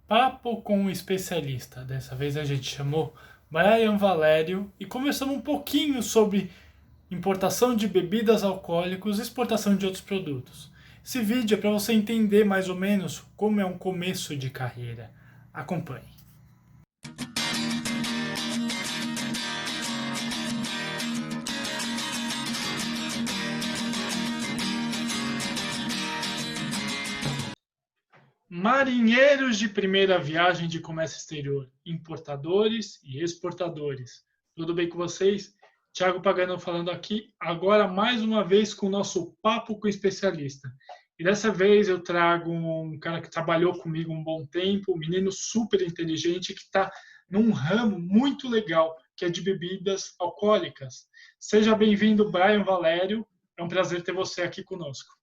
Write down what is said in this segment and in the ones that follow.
Papo com um especialista. Dessa vez a gente chamou Brian Valério e conversamos um pouquinho sobre importação de bebidas alcoólicas e exportação de outros produtos. Esse vídeo é para você entender mais ou menos como é um começo de carreira. Acompanhe. Marinheiros de primeira viagem de comércio exterior, importadores e exportadores. Tudo bem com vocês? Thiago Pagano falando aqui, agora mais uma vez com o nosso Papo com o Especialista. E dessa vez eu trago um cara que trabalhou comigo um bom tempo, um menino super inteligente que está num ramo muito legal, que é de bebidas alcoólicas. Seja bem-vindo, Brian Valério. É um prazer ter você aqui conosco.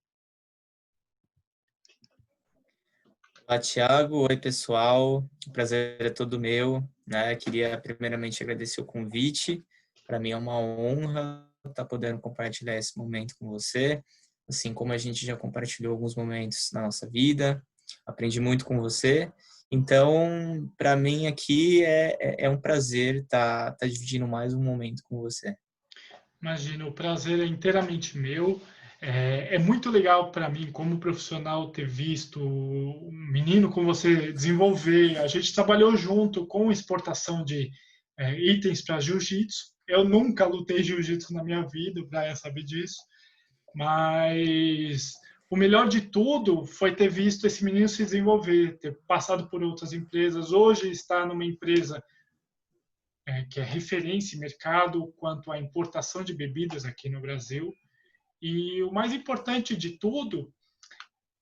Olá, Thiago. Oi, pessoal. O prazer é todo meu, né? Queria primeiramente agradecer o convite. Para mim é uma honra estar podendo compartilhar esse momento com você, assim como a gente já compartilhou alguns momentos na nossa vida. Aprendi muito com você. Então, para mim aqui é um prazer estar dividindo mais um momento com você. Imagina, o prazer é inteiramente meu. É muito legal para mim, como profissional, ter visto um menino como você desenvolver. A gente trabalhou junto com exportação de itens para jiu-jitsu. Eu nunca lutei jiu-jitsu na minha vida, o Brian sabe disso. Mas o melhor de tudo foi ter visto esse menino se desenvolver, ter passado por outras empresas. Hoje está numa empresa que é referência em mercado quanto à importação de bebidas aqui no Brasil. E o mais importante de tudo,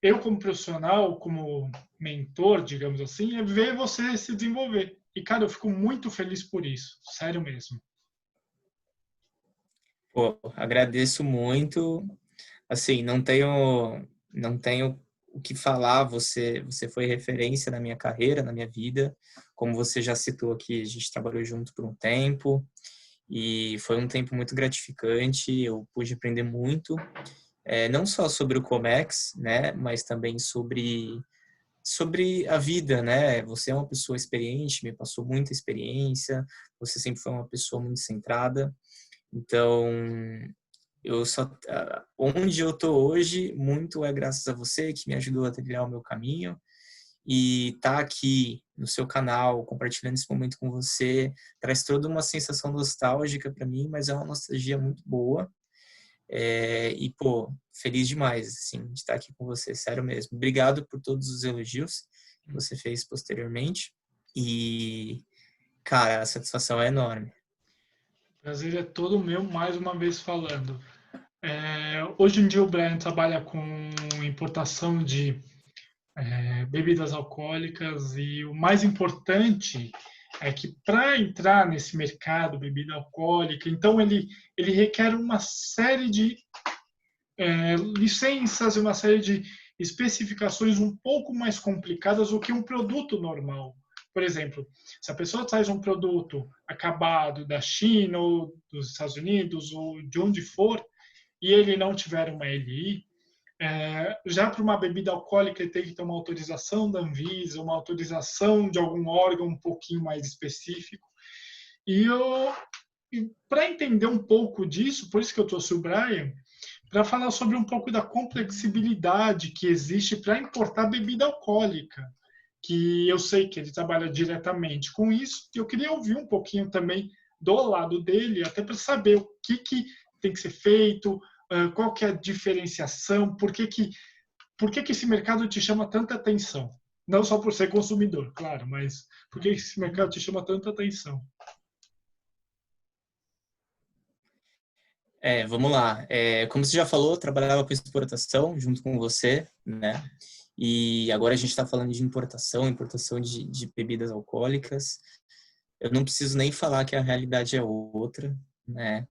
eu como profissional, como mentor, digamos assim, é ver você se desenvolver. E, cara, eu fico muito feliz por isso, sério mesmo. Pô, agradeço muito. Assim, não tenho o que falar. Você foi referência na minha carreira, na minha vida. Como você já citou aqui, a gente trabalhou junto por um tempo e foi um tempo muito gratificante. Eu pude aprender muito, não só sobre o Comex, né, mas também sobre a vida, né? Você é uma pessoa experiente, me passou muita experiência. Você sempre foi uma pessoa muito centrada. Então, onde eu tô hoje, muito é graças a você que me ajudou a trilhar o meu caminho e tá aqui no seu canal compartilhando esse momento com você traz toda uma sensação nostálgica para mim, mas é uma nostalgia muito boa. E pô, feliz demais assim de estar aqui com você, sério mesmo. Obrigado por todos os elogios que você fez posteriormente e cara, a satisfação é enorme. O prazer é todo meu, mais uma vez falando. Hoje em dia o Brian trabalha com importação de bebidas alcoólicas e o mais importante é que para entrar nesse mercado bebida alcoólica, então ele requer uma série de licenças e uma série de especificações um pouco mais complicadas do que um produto normal. Por exemplo, se a pessoa traz um produto acabado da China ou dos Estados Unidos ou de onde for e ele não tiver uma LI, já para uma bebida alcoólica ele tem que ter uma autorização da Anvisa, uma autorização de algum órgão um pouquinho mais específico. E para entender um pouco disso, por isso que eu trouxe o Brian, para falar sobre um pouco da complexibilidade que existe para importar bebida alcoólica, que eu sei que ele trabalha diretamente com isso, e eu queria ouvir um pouquinho também do lado dele, até para saber o que tem que ser feito, qual que é a diferenciação, por que esse mercado te chama tanta atenção? Não só por ser consumidor, claro, mas por que esse mercado te chama tanta atenção? Vamos lá. Como você já falou, eu trabalhava com exportação junto com você, né? E agora a gente está falando de importação de bebidas alcoólicas. Eu não preciso nem falar que a realidade é outra, né?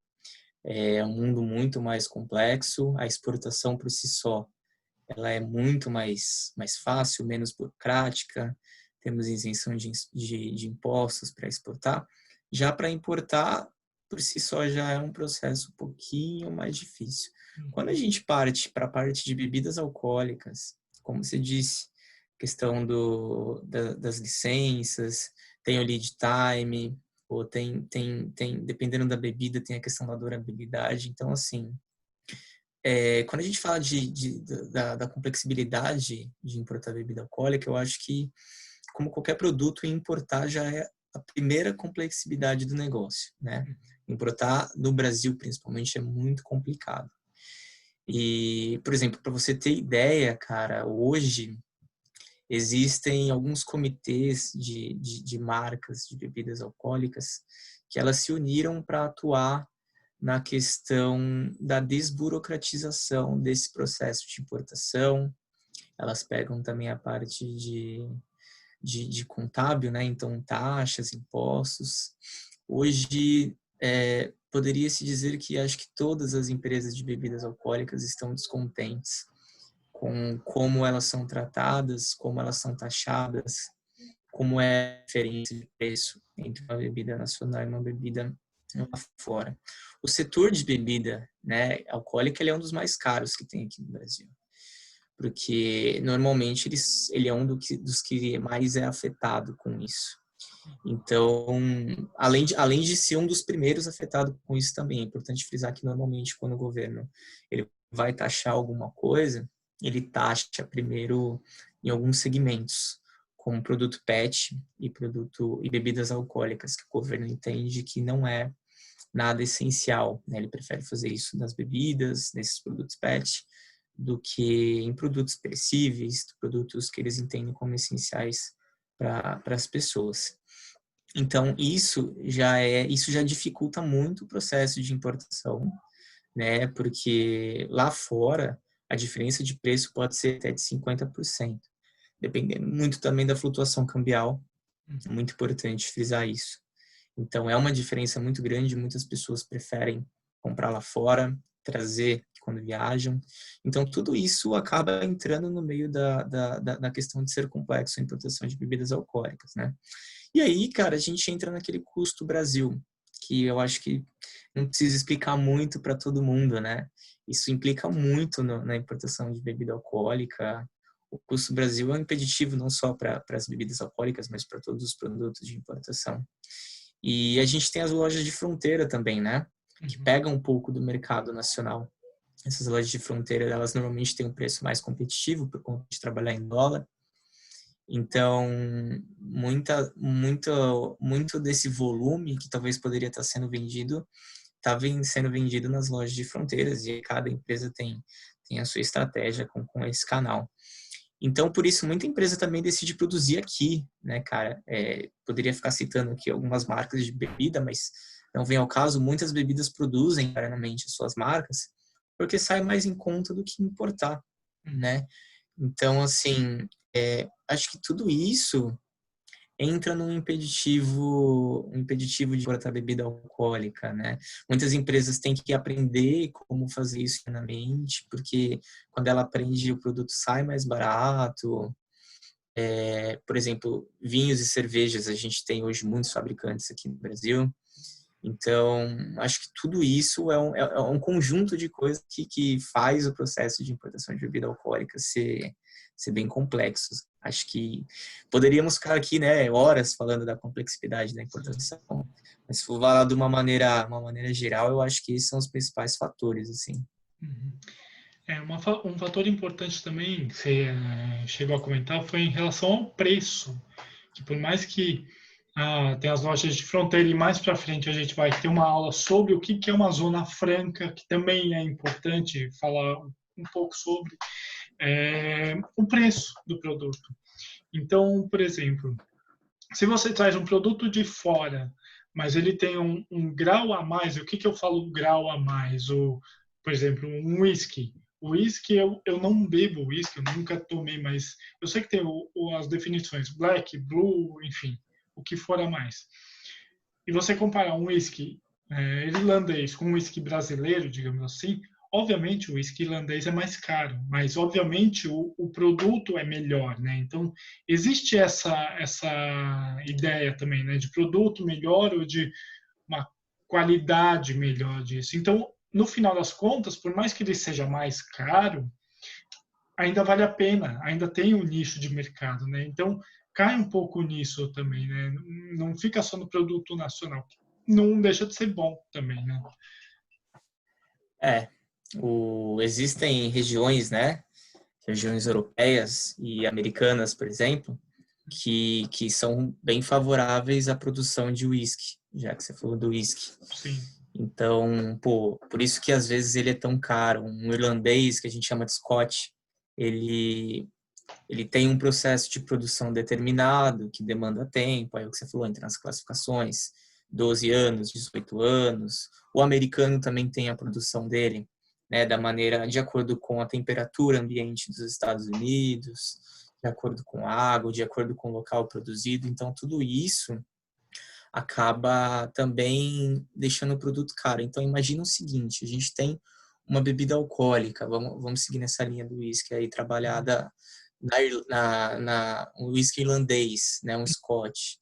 É um mundo muito mais complexo. A exportação por si só, ela é muito mais fácil, menos burocrática. Temos isenção de impostos para exportar. Já para importar, por si só já é um processo um pouquinho mais difícil. Quando a gente parte para a parte de bebidas alcoólicas, como você disse, questão das licenças, tem o lead time, ou dependendo da bebida, tem a questão da durabilidade. Então, assim, quando a gente fala da complexibilidade de importar bebida alcoólica, eu acho que, como qualquer produto, importar já é a primeira complexibilidade do negócio, né? Importar no Brasil, principalmente, é muito complicado. E, por exemplo, para você ter ideia, cara, hoje existem alguns comitês de marcas de bebidas alcoólicas que elas se uniram para atuar na questão da desburocratização desse processo de importação. Elas pegam também a parte de contábil, né? Então, taxas, impostos. Hoje, poderia-se dizer que acho que todas as empresas de bebidas alcoólicas estão descontentes com como elas são tratadas, como elas são taxadas, como é a diferença de preço entre uma bebida nacional e uma bebida lá fora. O setor de bebida, né, alcoólica, ele é um dos mais caros que tem aqui no Brasil, porque normalmente ele é um dos que mais é afetado com isso. Então, além de ser um dos primeiros afetados com isso também, é importante frisar que normalmente quando o governo ele vai taxar alguma coisa, ele taxa primeiro em alguns segmentos, como produto PET e bebidas alcoólicas, que o governo entende que não é nada essencial, né? Ele prefere fazer isso nas bebidas, nesses produtos PET, do que em produtos perecíveis, produtos que eles entendem como essenciais para as pessoas. Então, isso já dificulta muito o processo de importação, né? Porque lá fora a diferença de preço pode ser até de 50%, dependendo muito também da flutuação cambial. É muito importante frisar isso. Então, é uma diferença muito grande, muitas pessoas preferem comprar lá fora, trazer quando viajam. Então, tudo isso acaba entrando no meio da questão de ser complexo a importação de bebidas alcoólicas, né? E aí, cara, a gente entra naquele custo Brasil, que eu acho que não precisa explicar muito para todo mundo, né? Isso implica muito na importação de bebida alcoólica. O custo Brasil é um impeditivo não só para as bebidas alcoólicas, mas para todos os produtos de importação. E a gente tem as lojas de fronteira também, né? Que pegam um pouco do mercado nacional. Essas lojas de fronteira, elas normalmente têm um preço mais competitivo por conta de trabalhar em dólar. Então, muito desse volume que talvez poderia estar sendo vendido, está sendo vendido nas lojas de fronteiras, e cada empresa tem a sua estratégia com esse canal. Então, por isso, muita empresa também decide produzir aqui, né, cara? Poderia ficar citando aqui algumas marcas de bebida, mas não vem ao caso. Muitas bebidas produzem internamente as suas marcas, porque sai mais em conta do que importar, né? Então, assim, acho que tudo isso entra num impeditivo de importar bebida alcoólica, né? Muitas empresas têm que aprender como fazer isso internamente, porque quando ela aprende, o produto sai mais barato. Por exemplo, vinhos e cervejas, a gente tem hoje muitos fabricantes aqui no Brasil. Então, acho que tudo isso é um conjunto de coisas que faz o processo de importação de bebida alcoólica ser bem complexo. Acho que poderíamos ficar aqui, né, horas falando da complexidade da importação, mas se for falar de uma maneira geral, eu acho que esses são os principais fatores, assim. Um fator importante também, que você chegou a comentar, foi em relação ao preço, que por mais que tem as lojas de fronteira e mais para frente a gente vai ter uma aula sobre o que é uma zona franca, que também é importante falar um pouco sobre o preço do produto. Então, por exemplo, se você traz um produto de fora, mas ele tem um grau a mais, o que eu falo grau a mais? Por exemplo, um whisky. O whisky, eu não bebo whisky, eu nunca tomei, mas eu sei que tem as definições, black, blue, enfim, o que for a mais. E você comparar um whisky irlandês com um whisky brasileiro, digamos assim, obviamente o whisky irlandês é mais caro, mas obviamente o produto é melhor, né? Então existe essa ideia também, né, de produto melhor ou de uma qualidade melhor disso. Então, no final das contas, por mais que ele seja mais caro, ainda vale a pena, ainda tem um nicho de mercado, né? Então, cai um pouco nisso também, né? Não fica só no produto nacional. Não deixa de ser bom também, né? É, existem regiões, né? Regiões europeias e americanas, por exemplo, que são bem favoráveis à produção de uísque, já que você falou do uísque. Sim. Então, pô, por isso que às vezes ele é tão caro. Um irlandês, que a gente chama de Scotch, ele, ele tem um processo de produção determinado, que demanda tempo, aí é o que você falou, entre as classificações, 12 anos, 18 anos. O americano também tem a produção dele, né, da maneira, de acordo com a temperatura ambiente dos Estados Unidos, de acordo com a água, de acordo com o local produzido. Então, tudo isso acaba também deixando o produto caro. Então, imagina o seguinte, a gente tem uma bebida alcoólica, vamos seguir nessa linha do whisky aí, trabalhada um whisky irlandês, né, um Scotch,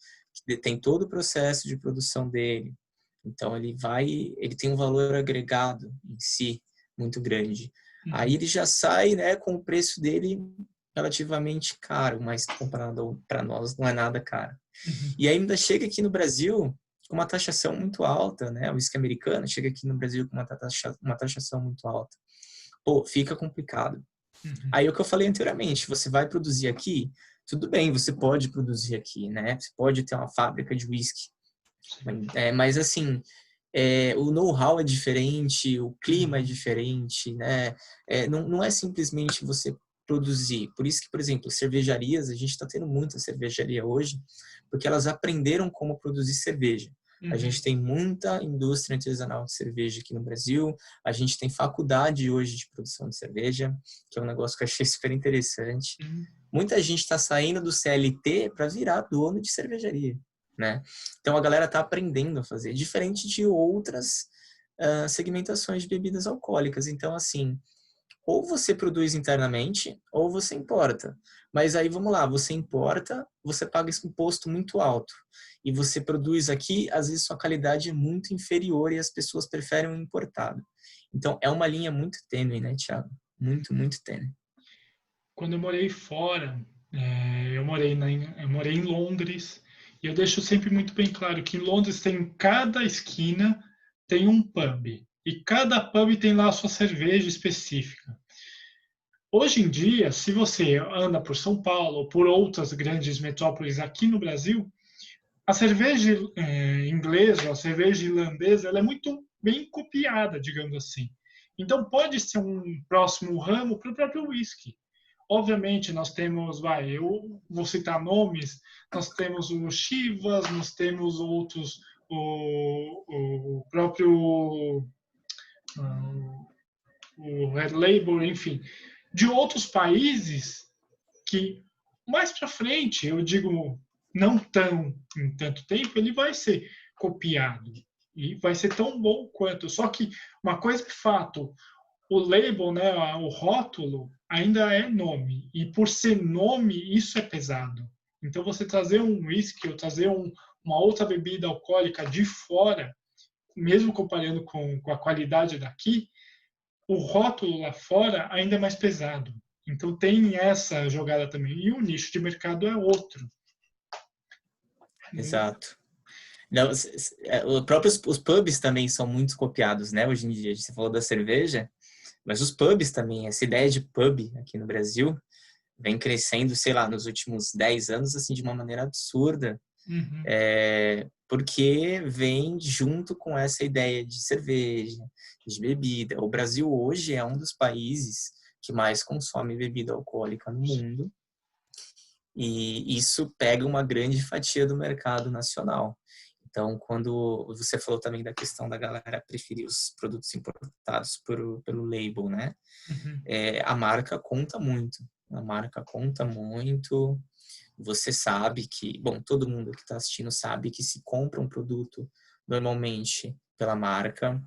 que tem todo o processo de produção dele. Então, ele tem um valor agregado em si muito grande. Aí ele já sai, né, com o preço dele relativamente caro, mas comparado para nós não é nada caro. E ainda chega aqui no Brasil com uma taxação muito alta, né? O whisky americano chega aqui no Brasil com uma taxação muito alta. Pô, fica complicado. Aí o que eu falei anteriormente, você vai produzir aqui, tudo bem, você pode produzir aqui, né? Você pode ter uma fábrica de whisky. Mas assim, o know-how é diferente, o clima é diferente, né? Não é simplesmente você produzir. Por isso que, por exemplo, cervejarias, a gente está tendo muita cervejaria hoje, porque elas aprenderam como produzir cerveja. A gente tem muita indústria artesanal de cerveja aqui no Brasil, a gente tem faculdade hoje de produção de cerveja, que é um negócio que eu achei super interessante. Muita gente está saindo do CLT para virar dono de cervejaria, né? Então a galera está aprendendo a fazer, diferente de outras segmentações de bebidas alcoólicas. Então, assim, ou você produz internamente ou você importa. Mas aí vamos lá, você importa, você paga esse imposto muito alto. E você produz aqui, às vezes sua qualidade é muito inferior e as pessoas preferem o importado. Então é uma linha muito tênue, né, Thiago? Muito, muito tênue. Quando eu morei fora, eu morei em Londres, e eu deixo sempre muito bem claro que em Londres tem cada esquina tem um pub, e cada pub tem lá a sua cerveja específica. Hoje em dia, se você anda por São Paulo ou por outras grandes metrópoles aqui no Brasil, a cerveja inglesa, a cerveja irlandesa, ela é muito bem copiada, digamos assim. Então pode ser um próximo ramo para o próprio whisky. Obviamente, nós temos, eu vou citar nomes, nós temos o Chivas, nós temos outros, o próprio o Red Label, enfim, de outros países que mais para frente, eu digo, não tão em tanto tempo, ele vai ser copiado e vai ser tão bom quanto. Só que uma coisa é fato, o label, né, o rótulo, ainda é nome. E por ser nome, isso é pesado. Então, você trazer um whisky ou trazer uma outra bebida alcoólica de fora, mesmo comparando com a qualidade daqui, o rótulo lá fora ainda é mais pesado. Então, tem essa jogada também. E o nicho de mercado é outro. Exato. Não, os pubs também são muito copiados, né, hoje em dia. Você falou da cerveja, mas os pubs também, essa ideia de pub aqui no Brasil vem crescendo, sei lá, nos últimos 10 anos, assim, de uma maneira absurda. Porque vem junto com essa ideia de cerveja, de bebida. O Brasil hoje é um dos países que mais consome bebida alcoólica no mundo. E isso pega uma grande fatia do mercado nacional. Então, quando você falou também da questão da galera preferir os produtos importados pelo label, né? A marca conta muito. A marca conta muito. Você sabe que, bom, todo mundo que está assistindo sabe que se compra um produto normalmente pela marca.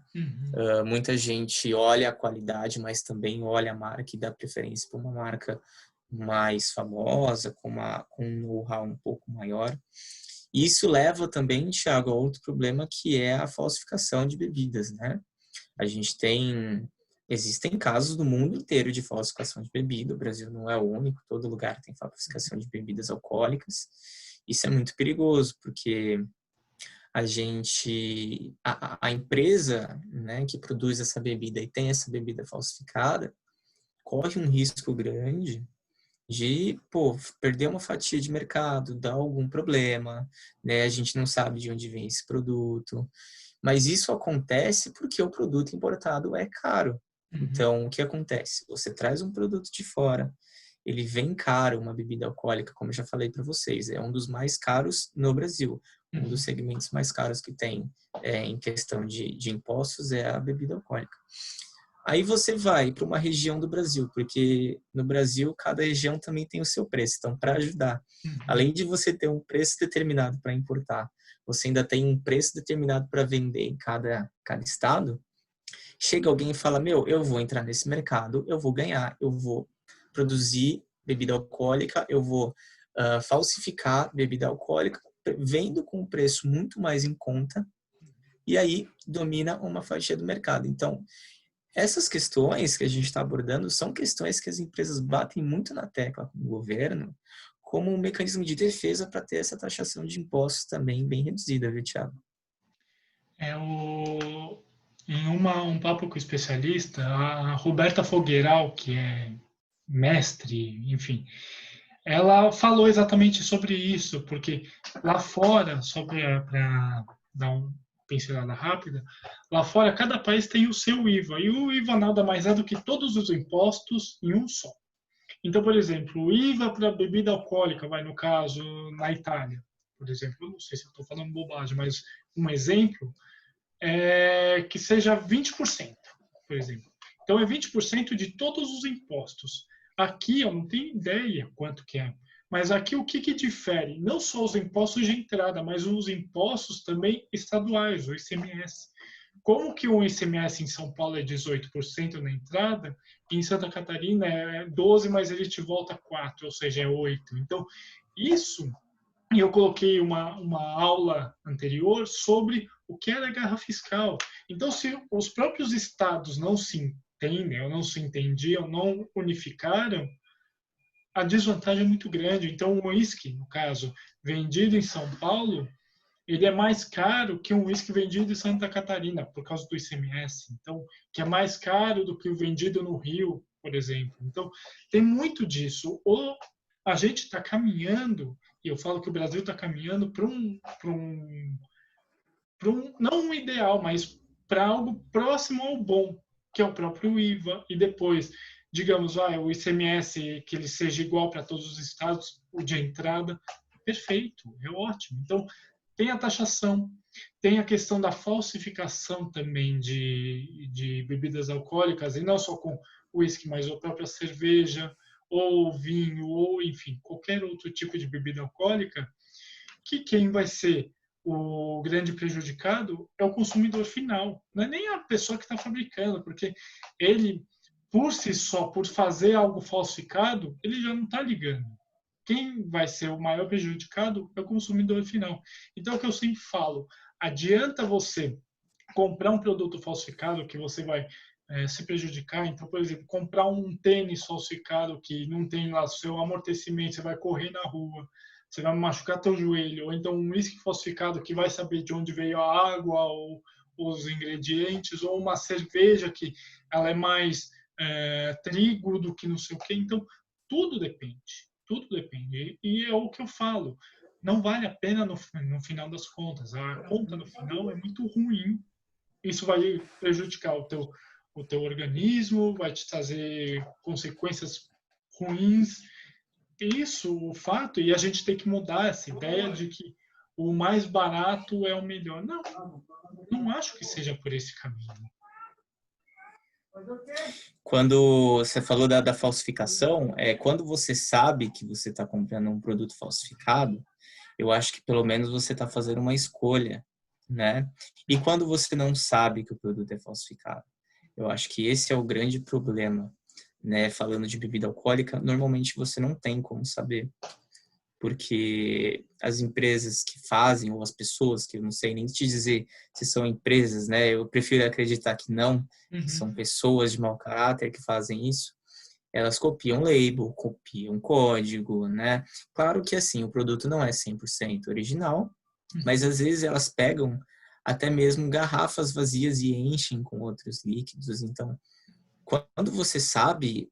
Muita gente olha a qualidade, mas também olha a marca e dá preferência para uma marca mais famosa, com um know-how um pouco maior. Isso leva também, Thiago, a outro problema que é a falsificação de bebidas, né? A gente tem existem casos do mundo inteiro de falsificação de bebida. O Brasil não é o único, todo lugar tem falsificação de bebidas alcoólicas. Isso é muito perigoso, porque a empresa, né, que produz essa bebida e tem essa bebida falsificada, corre um risco grande de, perder uma fatia de mercado, dar algum problema, né? A gente não sabe de onde vem esse produto. Mas isso acontece porque o produto importado é caro. Então, o que acontece? Você traz um produto de fora, ele vem caro, uma bebida alcoólica, como eu já falei para vocês, é um dos mais caros no Brasil. Um dos segmentos mais caros que tem em questão de impostos é a bebida alcoólica. Aí você vai para uma região do Brasil, porque no Brasil cada região também tem o seu preço. Então, para ajudar, além de você ter um preço determinado para importar, você ainda tem um preço determinado para vender em cada estado. Chega alguém e fala, eu vou entrar nesse mercado, eu vou ganhar, eu vou produzir bebida alcoólica, eu vou falsificar bebida alcoólica, vendo com um preço muito mais em conta, e aí domina uma fatia do mercado. Então, essas questões que a gente está abordando são questões que as empresas batem muito na tecla com o governo como um mecanismo de defesa para ter essa taxação de impostos também bem reduzida, viu, Thiago? Em um papo com o especialista, a Roberta Fogueiral, que é mestre, enfim, ela falou exatamente sobre isso, porque lá fora, só para dar uma pincelada rápida, lá fora cada país tem o seu IVA, e o IVA nada mais é do que todos os impostos em um só. Então, por exemplo, o IVA para bebida alcoólica, vai no caso, na Itália, por exemplo, eu não sei se eu estou falando bobagem, mas um exemplo é que seja 20%, por exemplo. Então, é 20% de todos os impostos. Aqui, eu não tenho ideia quanto que é, mas aqui o que difere? Não só os impostos de entrada, mas os impostos também estaduais, o ICMS. Como que o ICMS em São Paulo é 18% na entrada, em Santa Catarina é 12%, mas ele te volta 4%, ou seja, é 8%. Então, isso, eu coloquei uma aula anterior sobre o que era a guerra fiscal. Então, se os próprios estados não se entendem, ou não se entendiam, não unificaram, a desvantagem é muito grande. Então, o uísque, no caso, vendido em São Paulo, ele é mais caro que um uísque vendido em Santa Catarina, por causa do ICMS. Então, que é mais caro do que o vendido no Rio, por exemplo. Então, tem muito disso. Ou a gente está caminhando, e eu falo que o Brasil está caminhando para não um ideal, mas para algo próximo ao bom, que é o próprio IVA, e depois, digamos, o ICMS, que ele seja igual para todos os estados, o de entrada, perfeito, é ótimo. Então, tem a taxação, tem a questão da falsificação também de bebidas alcoólicas, e não só com uísque, mas a própria cerveja, ou vinho, ou, enfim, qualquer outro tipo de bebida alcoólica, que quem vai ser o grande prejudicado é o consumidor final, não é nem a pessoa que está fabricando, porque ele, por si só, por fazer algo falsificado, ele já não está ligando. Quem vai ser o maior prejudicado é o consumidor final. Então, é o que eu sempre falo, adianta você comprar um produto falsificado que você vai se prejudicar. Então, por exemplo, comprar um tênis falsificado que não tem lá seu amortecimento, você vai correr na rua, você vai machucar teu joelho, ou então um uísque falsificado que vai saber de onde veio a água ou os ingredientes, ou uma cerveja que ela é mais trigo do que não sei o quê. Então, tudo depende, tudo depende. E é o que eu falo, não vale a pena no final das contas. A conta no final é muito ruim. Isso vai prejudicar o teu organismo, vai te trazer consequências ruins. Isso, o fato, e a gente tem que mudar essa ideia de que o mais barato é o melhor. Não, não acho que seja por esse caminho. Quando você falou da falsificação, quando você sabe que você está comprando um produto falsificado, eu acho que pelo menos você está fazendo uma escolha, né? E quando você não sabe que o produto é falsificado, eu acho que esse é o grande problema, né? Falando de bebida alcoólica, normalmente você não tem como saber, porque as empresas que fazem, ou as pessoas, que eu não sei nem te dizer se são empresas, né? Eu prefiro acreditar que não, que são pessoas de mau caráter que fazem isso. Elas copiam label, copiam código, né? Claro que, assim, o produto não é 100% original, mas às vezes elas pegam até mesmo garrafas vazias e enchem com outros líquidos. Então, quando você sabe,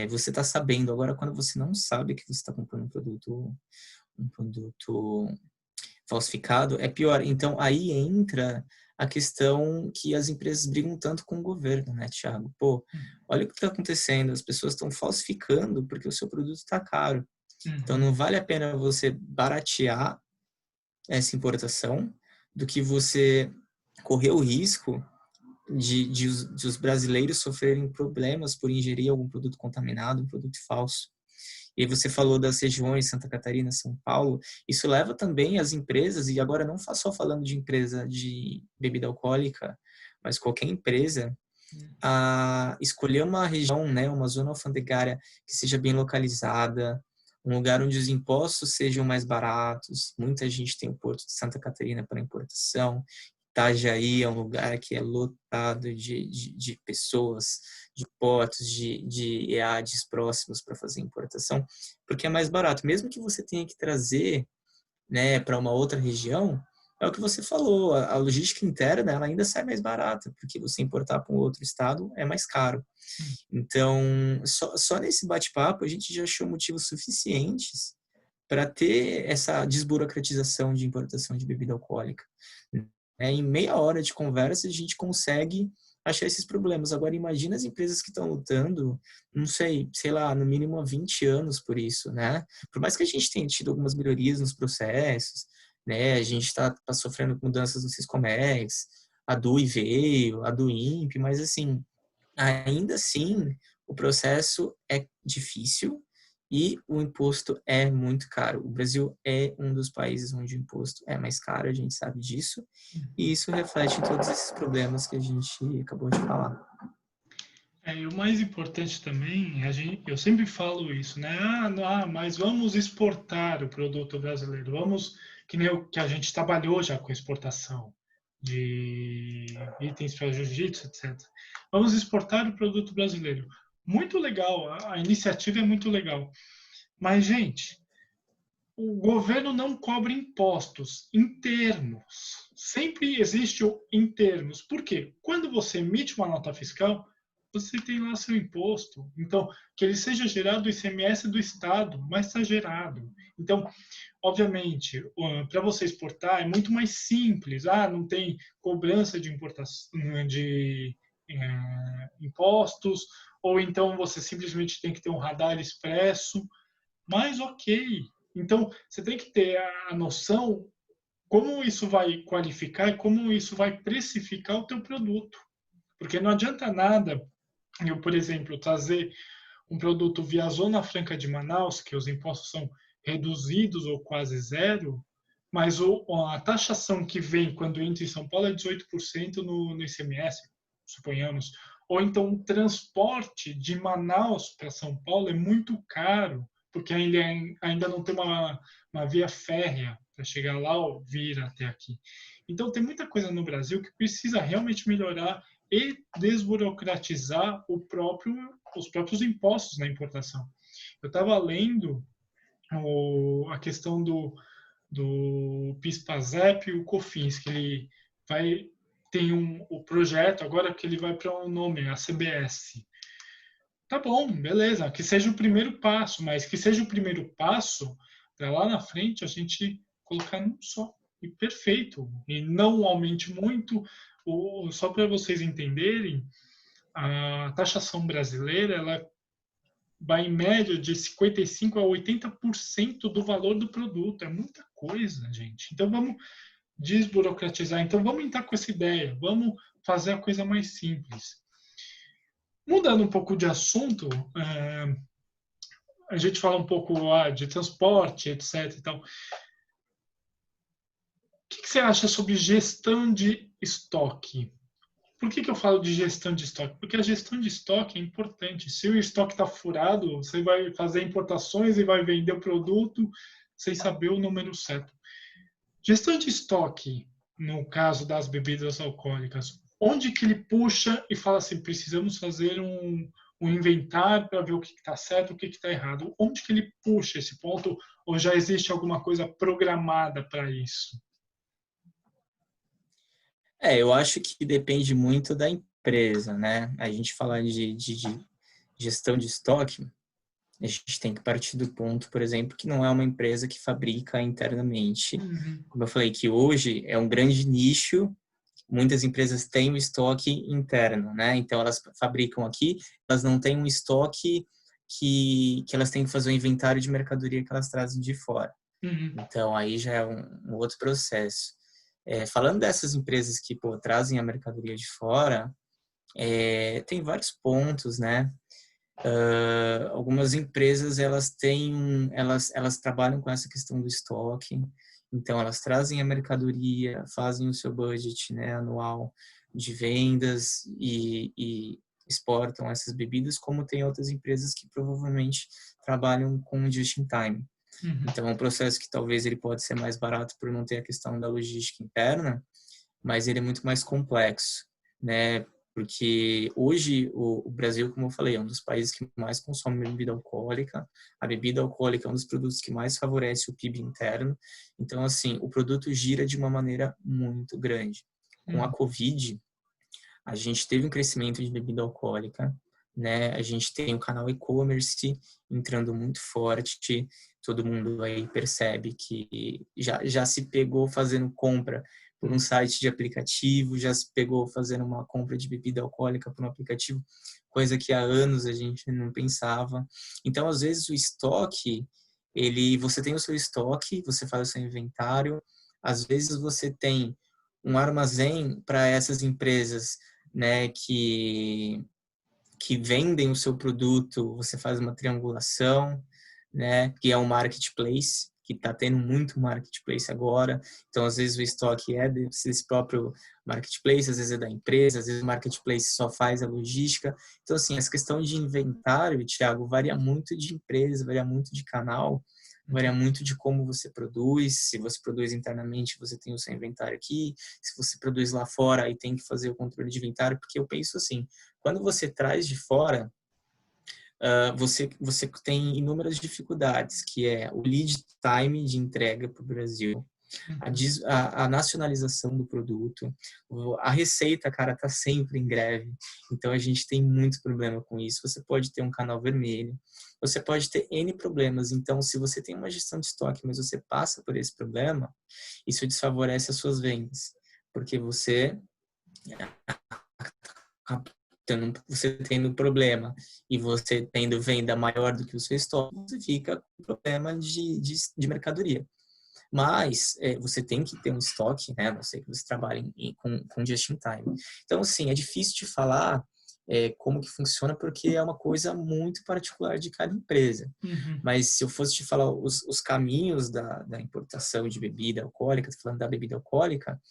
você está sabendo. Agora, quando você não sabe que você está comprando um produto falsificado, é pior. Então, aí entra a questão que as empresas brigam tanto com o governo, né, Thiago? Pô, olha o que está acontecendo, as pessoas estão falsificando porque o seu produto está caro. Então, não vale a pena você baratear essa importação do que você correr o risco de os brasileiros sofrerem problemas por ingerir algum produto contaminado, um produto falso. E aí você falou das regiões Santa Catarina, São Paulo. Isso leva também as empresas, e agora não só falando de empresa de bebida alcoólica, mas qualquer empresa, a escolher uma região, né, uma zona alfandegária que seja bem localizada, um lugar onde os impostos sejam mais baratos. Muita gente tem o Porto de Santa Catarina para importação. Itajaí é um lugar que é lotado de pessoas, de portos, de EADs próximos para fazer importação, porque é mais barato. Mesmo que você tenha que trazer, né, para uma outra região, é o que você falou, a logística interna ela ainda sai mais barata, porque você importar para um outro estado é mais caro. Então, só nesse bate-papo a gente já achou motivos suficientes para ter essa desburocratização de importação de bebida alcoólica. Em meia hora de conversa, a gente consegue achar esses problemas. Agora, imagina as empresas que estão lutando, não sei lá, no mínimo há 20 anos por isso, né? Por mais que a gente tenha tido algumas melhorias nos processos, né? A gente está sofrendo mudanças no Siscomex, a DUI veio, a do INPE, mas assim, ainda assim, o processo é difícil e o imposto é muito caro. O Brasil é um dos países onde o imposto é mais caro, a gente sabe disso, e isso reflete em todos esses problemas que a gente acabou de falar. E o mais importante também, eu sempre falo isso, né? Mas vamos exportar o produto brasileiro. Vamos, que nem o que a gente trabalhou já com exportação de itens para jiu-jitsu, etc. Vamos exportar o produto brasileiro. Muito legal, a iniciativa é muito legal. Mas, gente, o governo não cobra impostos em termos. Sempre existe o em termos. Por quê? Quando você emite uma nota fiscal, você tem lá seu imposto. Então, que ele seja gerado o ICMS do Estado, mas está gerado. Então, obviamente, para você exportar é muito mais simples. Não tem cobrança de importação de impostos, ou então você simplesmente tem que ter um radar expresso. Mas ok. Então, você tem que ter a noção como isso vai qualificar e como isso vai precificar o teu produto. Porque não adianta nada eu, por exemplo, trazer um produto via Zona Franca de Manaus, que os impostos são reduzidos ou quase zero, mas a taxação que vem quando entra em São Paulo é 18% no ICMS, suponhamos. Ou então o transporte de Manaus para São Paulo é muito caro, porque ainda não tem uma via férrea para chegar lá ou vir até aqui. Então tem muita coisa no Brasil que precisa realmente melhorar e desburocratizar os próprios impostos na importação. Eu estava lendo a questão do PIS/PASEP e o COFINS, que ele tem o projeto agora que ele vai para um nome, a CBS. Tá bom, beleza, que seja o primeiro passo, mas que seja o primeiro passo para lá na frente a gente colocar num só. E perfeito. E não aumente muito. Só para vocês entenderem, a taxação brasileira ela vai em média de 55% a 80% do valor do produto. É muita coisa, gente. Então vamos desburocratizar. Então vamos entrar com essa ideia. Vamos fazer a coisa mais simples. Mudando um pouco de assunto, a gente fala um pouco de transporte, etc. E tal. O que você acha sobre gestão de estoque? Por que eu falo de gestão de estoque? Porque a gestão de estoque é importante. Se o estoque está furado, você vai fazer importações e vai vender o produto sem saber o número certo. Gestão de estoque, no caso das bebidas alcoólicas, onde que ele puxa e fala assim, precisamos fazer um inventário para ver o que está certo, o que está errado. Onde que ele puxa esse ponto ou já existe alguma coisa programada para isso? Eu acho que depende muito da empresa, né? A gente falar de gestão de estoque, a gente tem que partir do ponto, por exemplo, que não é uma empresa que fabrica internamente. Uhum. Como eu falei, que hoje é um grande nicho, muitas empresas têm um estoque interno, né? Então, elas fabricam aqui, elas não têm um estoque que elas têm que fazer um inventário de mercadoria que elas trazem de fora. Uhum. Então, aí já é um outro processo. Falando dessas empresas que, pô, trazem a mercadoria de fora, tem vários pontos, né? Algumas empresas elas trabalham com essa questão do estoque, então elas trazem a mercadoria, fazem o seu budget, né, anual de vendas e exportam essas bebidas, como tem outras empresas que provavelmente trabalham com just in time. Uhum. Então é um processo que talvez ele pode ser mais barato por não ter a questão da logística interna, mas ele é muito mais complexo, né? Porque hoje o Brasil, como eu falei, é um dos países que mais consome bebida alcoólica. A bebida alcoólica é um dos produtos que mais favorece o PIB interno. Então, assim, o produto gira de uma maneira muito grande. Com a Uhum. Covid, a gente teve um crescimento de bebida alcoólica, né? A gente tem o canal e-commerce entrando muito forte. Todo mundo aí percebe que já se pegou fazendo compra por um site de aplicativo, já se pegou fazendo uma compra de bebida alcoólica por um aplicativo, coisa que há anos a gente não pensava. Então, às vezes o estoque, você tem o seu estoque, você faz o seu inventário, às vezes você tem um armazém para essas empresas, né, que vendem o seu produto, você faz uma triangulação, né, que é um marketplace, que está tendo muito marketplace agora. Então, às vezes o estoque é desse próprio marketplace, às vezes é da empresa, às vezes o marketplace só faz a logística. Então, assim, essa questão de inventário, Thiago, varia muito de empresa, varia muito de canal, varia muito de como você produz. Se você produz internamente, você tem o seu inventário aqui. Se você produz lá fora, aí tem que fazer o controle de inventário, porque eu penso assim, quando você traz de fora, você tem inúmeras dificuldades, que é o lead time de entrega para o Brasil, a nacionalização do produto, a receita, cara, tá sempre em greve. Então a gente tem muito problema com isso. Você pode ter um canal vermelho, você pode ter N problemas. Então, se você tem uma gestão de estoque, mas você passa por esse problema, isso desfavorece as suas vendas, porque você tendo um problema e você tendo venda maior do que o seu estoque, você fica com problema de mercadoria. Mas você tem que ter um estoque, né? A não sei que você trabalhe com just in time. Então, assim, é difícil de falar como que funciona porque é uma coisa muito particular de cada empresa. Uhum. Mas se eu fosse te falar os caminhos da importação de bebida alcoólica, tô falando da bebida alcoólica,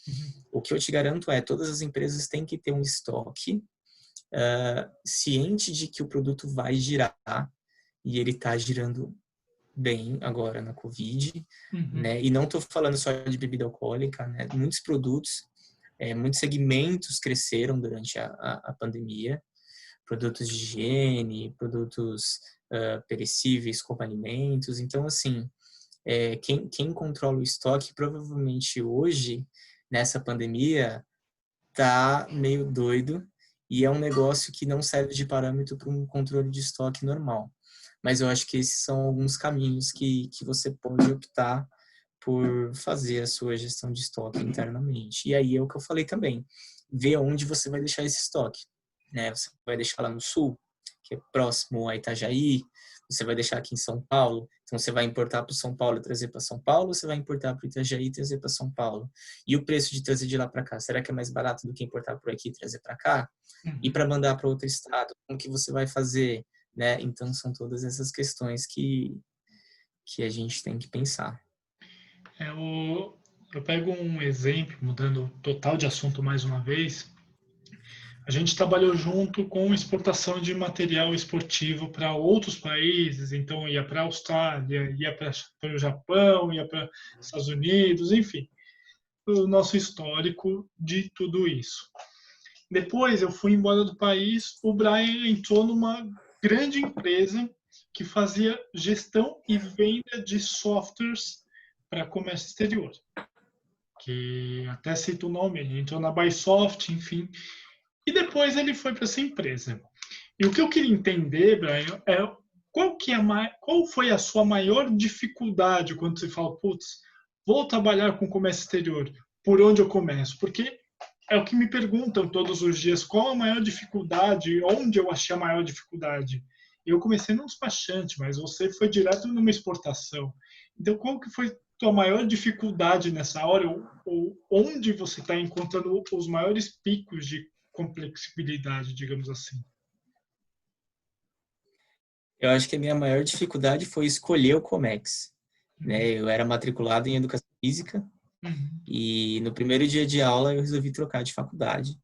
o que eu te garanto é todas as empresas têm que ter um estoque ciente de que o produto vai girar e ele está girando bem agora na Covid, Uhum. né? E não estou falando só de bebida alcoólica, né? Muitos produtos, muitos segmentos cresceram durante a pandemia, produtos de higiene, produtos perecíveis como alimentos. Então, assim, quem controla o estoque provavelmente hoje, nessa pandemia, tá meio doido e é um negócio que não serve de parâmetro para um controle de estoque normal. Mas eu acho que esses são alguns caminhos que você pode optar por fazer a sua gestão de estoque internamente. E aí é o que eu falei também, ver onde você vai deixar esse estoque. Né? Você vai deixar lá no sul, que é próximo a Itajaí, você vai deixar aqui em São Paulo, então você vai importar para São Paulo e trazer para São Paulo, ou você vai importar para Itajaí e trazer para São Paulo. E o preço de trazer de lá para cá, será que é mais barato do que importar por aqui e trazer para cá? E para mandar para outro estado, como que você vai fazer? Né? Então são todas essas questões que a gente tem que pensar. Eu pego um exemplo, mudando total de assunto mais uma vez. A gente trabalhou junto com exportação de material esportivo para outros países, então ia para a Austrália, ia para o Japão, ia para os Estados Unidos, enfim, o nosso histórico de tudo isso. Depois eu fui embora do país, o Brian entrou numa grande empresa que fazia gestão e venda de softwares para comércio exterior, que até cito o nome, ele entrou na Bysoft, enfim, e depois ele foi para essa empresa. E o que eu queria entender, Brian, é qual foi a sua maior dificuldade quando você fala, putz, vou trabalhar com comércio exterior, por onde eu começo? Porque é o que me perguntam todos os dias, qual a maior dificuldade, onde eu achei a maior dificuldade. Eu comecei num despachante, mas você foi direto numa exportação. Então, qual que foi a tua maior dificuldade nessa hora? Ou onde você está encontrando os maiores picos de complexibilidade, digamos assim? Eu acho que a minha maior dificuldade foi escolher o Comex, né? Uhum, Eu era matriculado em Educação Física uhum, e no primeiro dia de aula eu resolvi trocar de faculdade.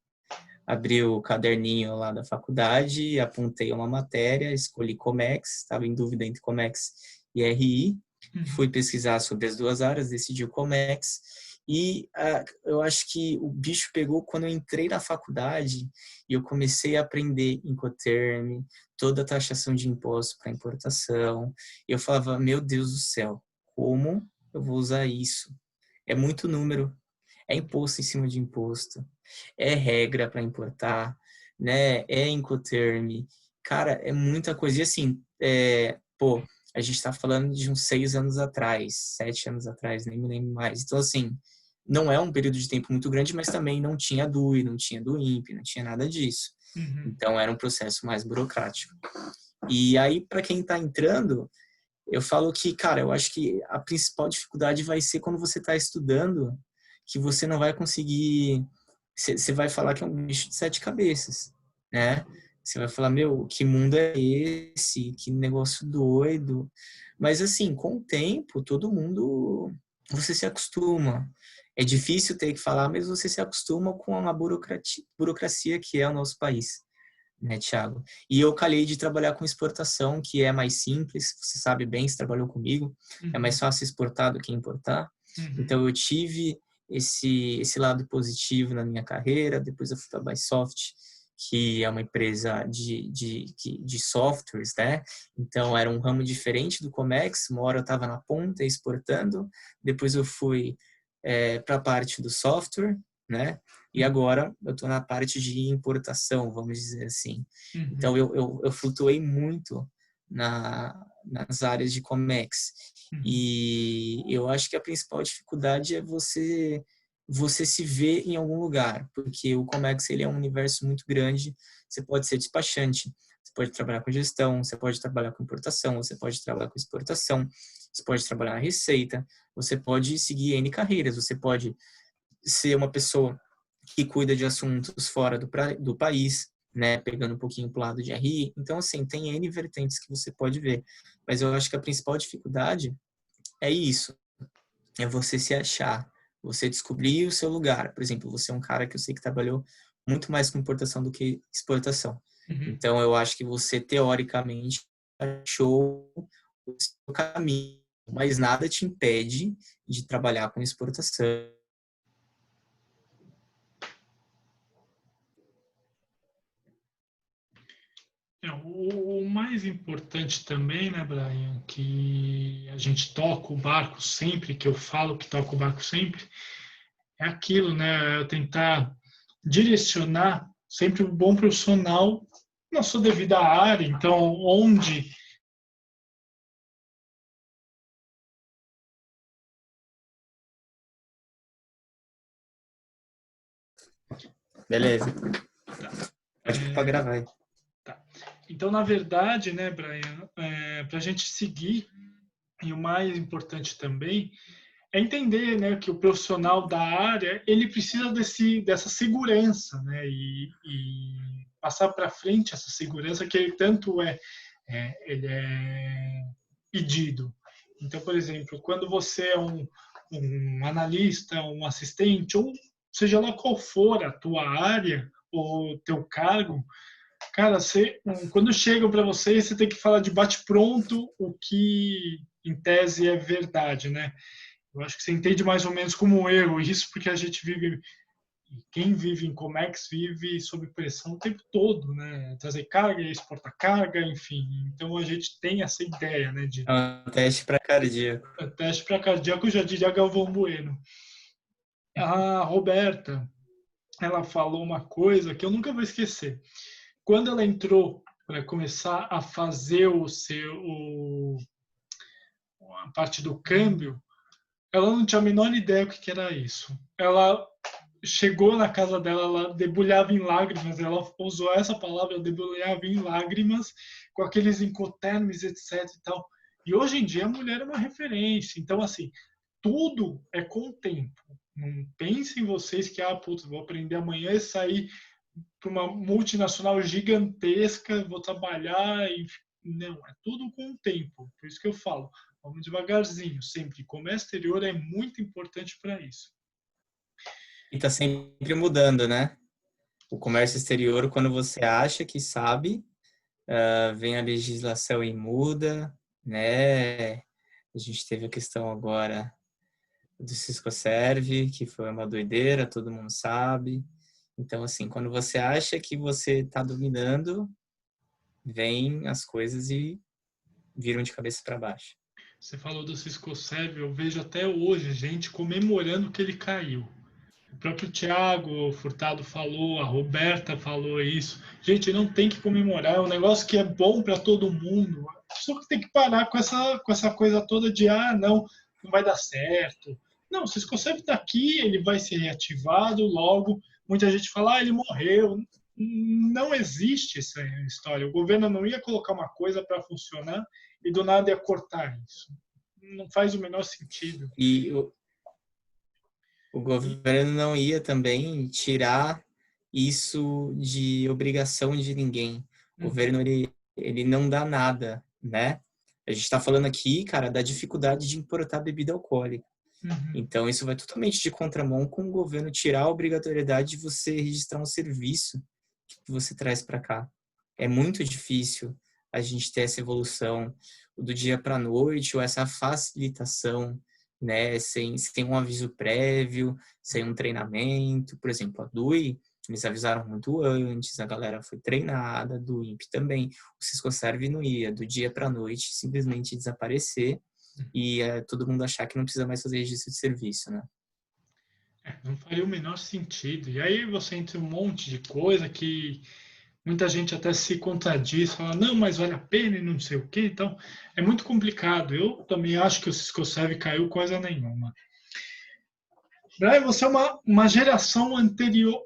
Abri o caderninho lá da faculdade, apontei uma matéria, escolhi Comex, estava em dúvida entre Comex e RI, uhum. fui pesquisar sobre as duas áreas, decidi o Comex, e eu acho que o bicho pegou quando eu entrei na faculdade e eu comecei a aprender Incoterm, toda a taxação de imposto para importação, e eu falava, meu Deus do céu, como eu vou usar isso? É muito número, é imposto em cima de imposto, é regra para importar, né? É Incoterm. Cara, é muita coisa. E assim, pô, a gente está falando de uns 6 anos atrás, 7 anos atrás, nem me lembro mais. Então, assim, não é um período de tempo muito grande, mas também não tinha DUI, não tinha DUIMP, não tinha nada disso. Uhum, Então, era um processo mais burocrático. E aí, para quem está entrando, eu falo que, cara, eu acho que a principal dificuldade vai ser quando você está estudando, que você não vai conseguir. Você vai falar que é um bicho de sete cabeças, né? Você vai falar, meu, que mundo é esse? Que negócio doido. Mas, assim, com o tempo, todo mundo. Você se acostuma. É difícil ter que falar, mas você se acostuma com a burocracia que é o nosso país, né, Thiago? E eu calhei de trabalhar com exportação, que é mais simples, você sabe bem, você trabalhou comigo, é mais uhum, fácil exportar do que importar. uhum, Então eu tive esse lado positivo na minha carreira, depois eu fui para a Bysoft, que é uma empresa de softwares, né? Então era um ramo diferente do Comex, uma hora eu estava na ponta exportando, depois eu fui para a parte do software, né? E uhum, agora eu estou na parte de importação, vamos dizer assim. Então uhum, eu flutuei muito nas áreas de Comex. uhum. E eu acho que a principal dificuldade é você se ver em algum lugar, porque o Comex ele é um universo muito grande. Você pode ser despachante, você pode trabalhar com gestão, você pode trabalhar com importação, você pode trabalhar com exportação, você pode trabalhar na receita, você pode seguir N carreiras, você pode ser uma pessoa que cuida de assuntos fora do país, né, pegando um pouquinho pro lado de RI. Então, assim, tem N vertentes que você pode ver. Mas eu acho que a principal dificuldade é isso, é você se achar, você descobrir o seu lugar. Por exemplo, você é um cara que eu sei que trabalhou muito mais com importação do que exportação. Uhum. Então, eu acho que você, teoricamente, achou o seu caminho, mas nada te impede de trabalhar com exportação. O mais importante também, né, Brian, que a gente toca o barco sempre, que eu falo que toca o barco sempre, é aquilo, né? É tentar direcionar sempre um bom profissional na sua devida área. Então, onde Beleza, pode pôr pra é, gravar aí. tá. Então, na verdade, né, Brian, para a gente seguir, e o mais importante também é entender, né, que o profissional da área ele precisa dessa segurança, né, e passar para frente essa segurança que ele tanto ele é pedido. Então, por exemplo, quando você é um analista, um assistente, ou seja lá qual for a tua área, o teu cargo, cara, quando chegam para você tem que falar de bate-pronto o que, em tese, é verdade, né? Eu acho que você entende mais ou menos como eu isso, porque a gente vive, quem vive em Comex vive sob pressão o tempo todo, né? Trazer carga, exportar carga, enfim. Então a gente tem essa ideia, né? De É um teste para cardíaco. teste para cardíaco, já diria Galvão Bueno. A Roberta, ela falou uma coisa que eu nunca vou esquecer. Quando ela entrou para começar a fazer a parte do câmbio, ela não tinha a menor ideia o que era isso. Ela chegou na casa dela, ela debulhava em lágrimas, ela usou essa palavra, debulhava em lágrimas, com aqueles incoterms, etc e tal. E hoje em dia a mulher é uma referência. Então, assim, tudo é com o tempo. Não pensem vocês que, putz, vou aprender amanhã e sair para uma multinacional gigantesca, vou trabalhar e... Não, é tudo com o tempo. Por isso que eu falo, vamos devagarzinho, sempre. Comércio exterior é muito importante para isso. E está sempre mudando, né? O comércio exterior, quando você acha que sabe, vem a legislação e muda, né? A gente teve a questão agora do Ciscoserve, que foi uma doideira, todo mundo sabe. Então, assim, quando você acha que você está dominando, vem as coisas e viram de cabeça para baixo. Você falou do Ciscoserve, eu vejo até hoje gente comemorando que ele caiu. O próprio Thiago Furtado falou, a Roberta falou isso. Gente, não tem que comemorar, é um negócio que é bom para todo mundo. Só que tem que parar com essa coisa toda de, não vai dar certo. Não, o Ciscoserve está aqui, ele vai ser reativado logo. Muita gente fala, ele morreu. Não existe essa história. O governo não ia colocar uma coisa para funcionar e do nada ia cortar isso. Não faz o menor sentido. E o governo não ia também tirar isso de obrigação de ninguém. O governo, ele não dá nada, né? A gente está falando aqui, cara, da dificuldade de importar bebida alcoólica. Então, isso vai totalmente de contramão com o governo tirar a obrigatoriedade de você registrar um serviço que você traz para cá. É muito difícil a gente ter essa evolução do dia para a noite ou essa facilitação, né, sem um aviso prévio, sem um treinamento. Por exemplo, a DUI, eles avisaram muito antes, a galera foi treinada, do INPE também. O Ciscoserve não ia do dia para a noite simplesmente desaparecer e todo mundo achar que não precisa mais fazer registro de serviço, né? Não faria o menor sentido. E aí você entra um monte de coisa que muita gente até se contradiz, fala, não, mas vale a pena e não sei o quê. Então, é muito complicado. Eu também acho que o Ciscoserve caiu coisa nenhuma. Brian, você é uma geração anterior,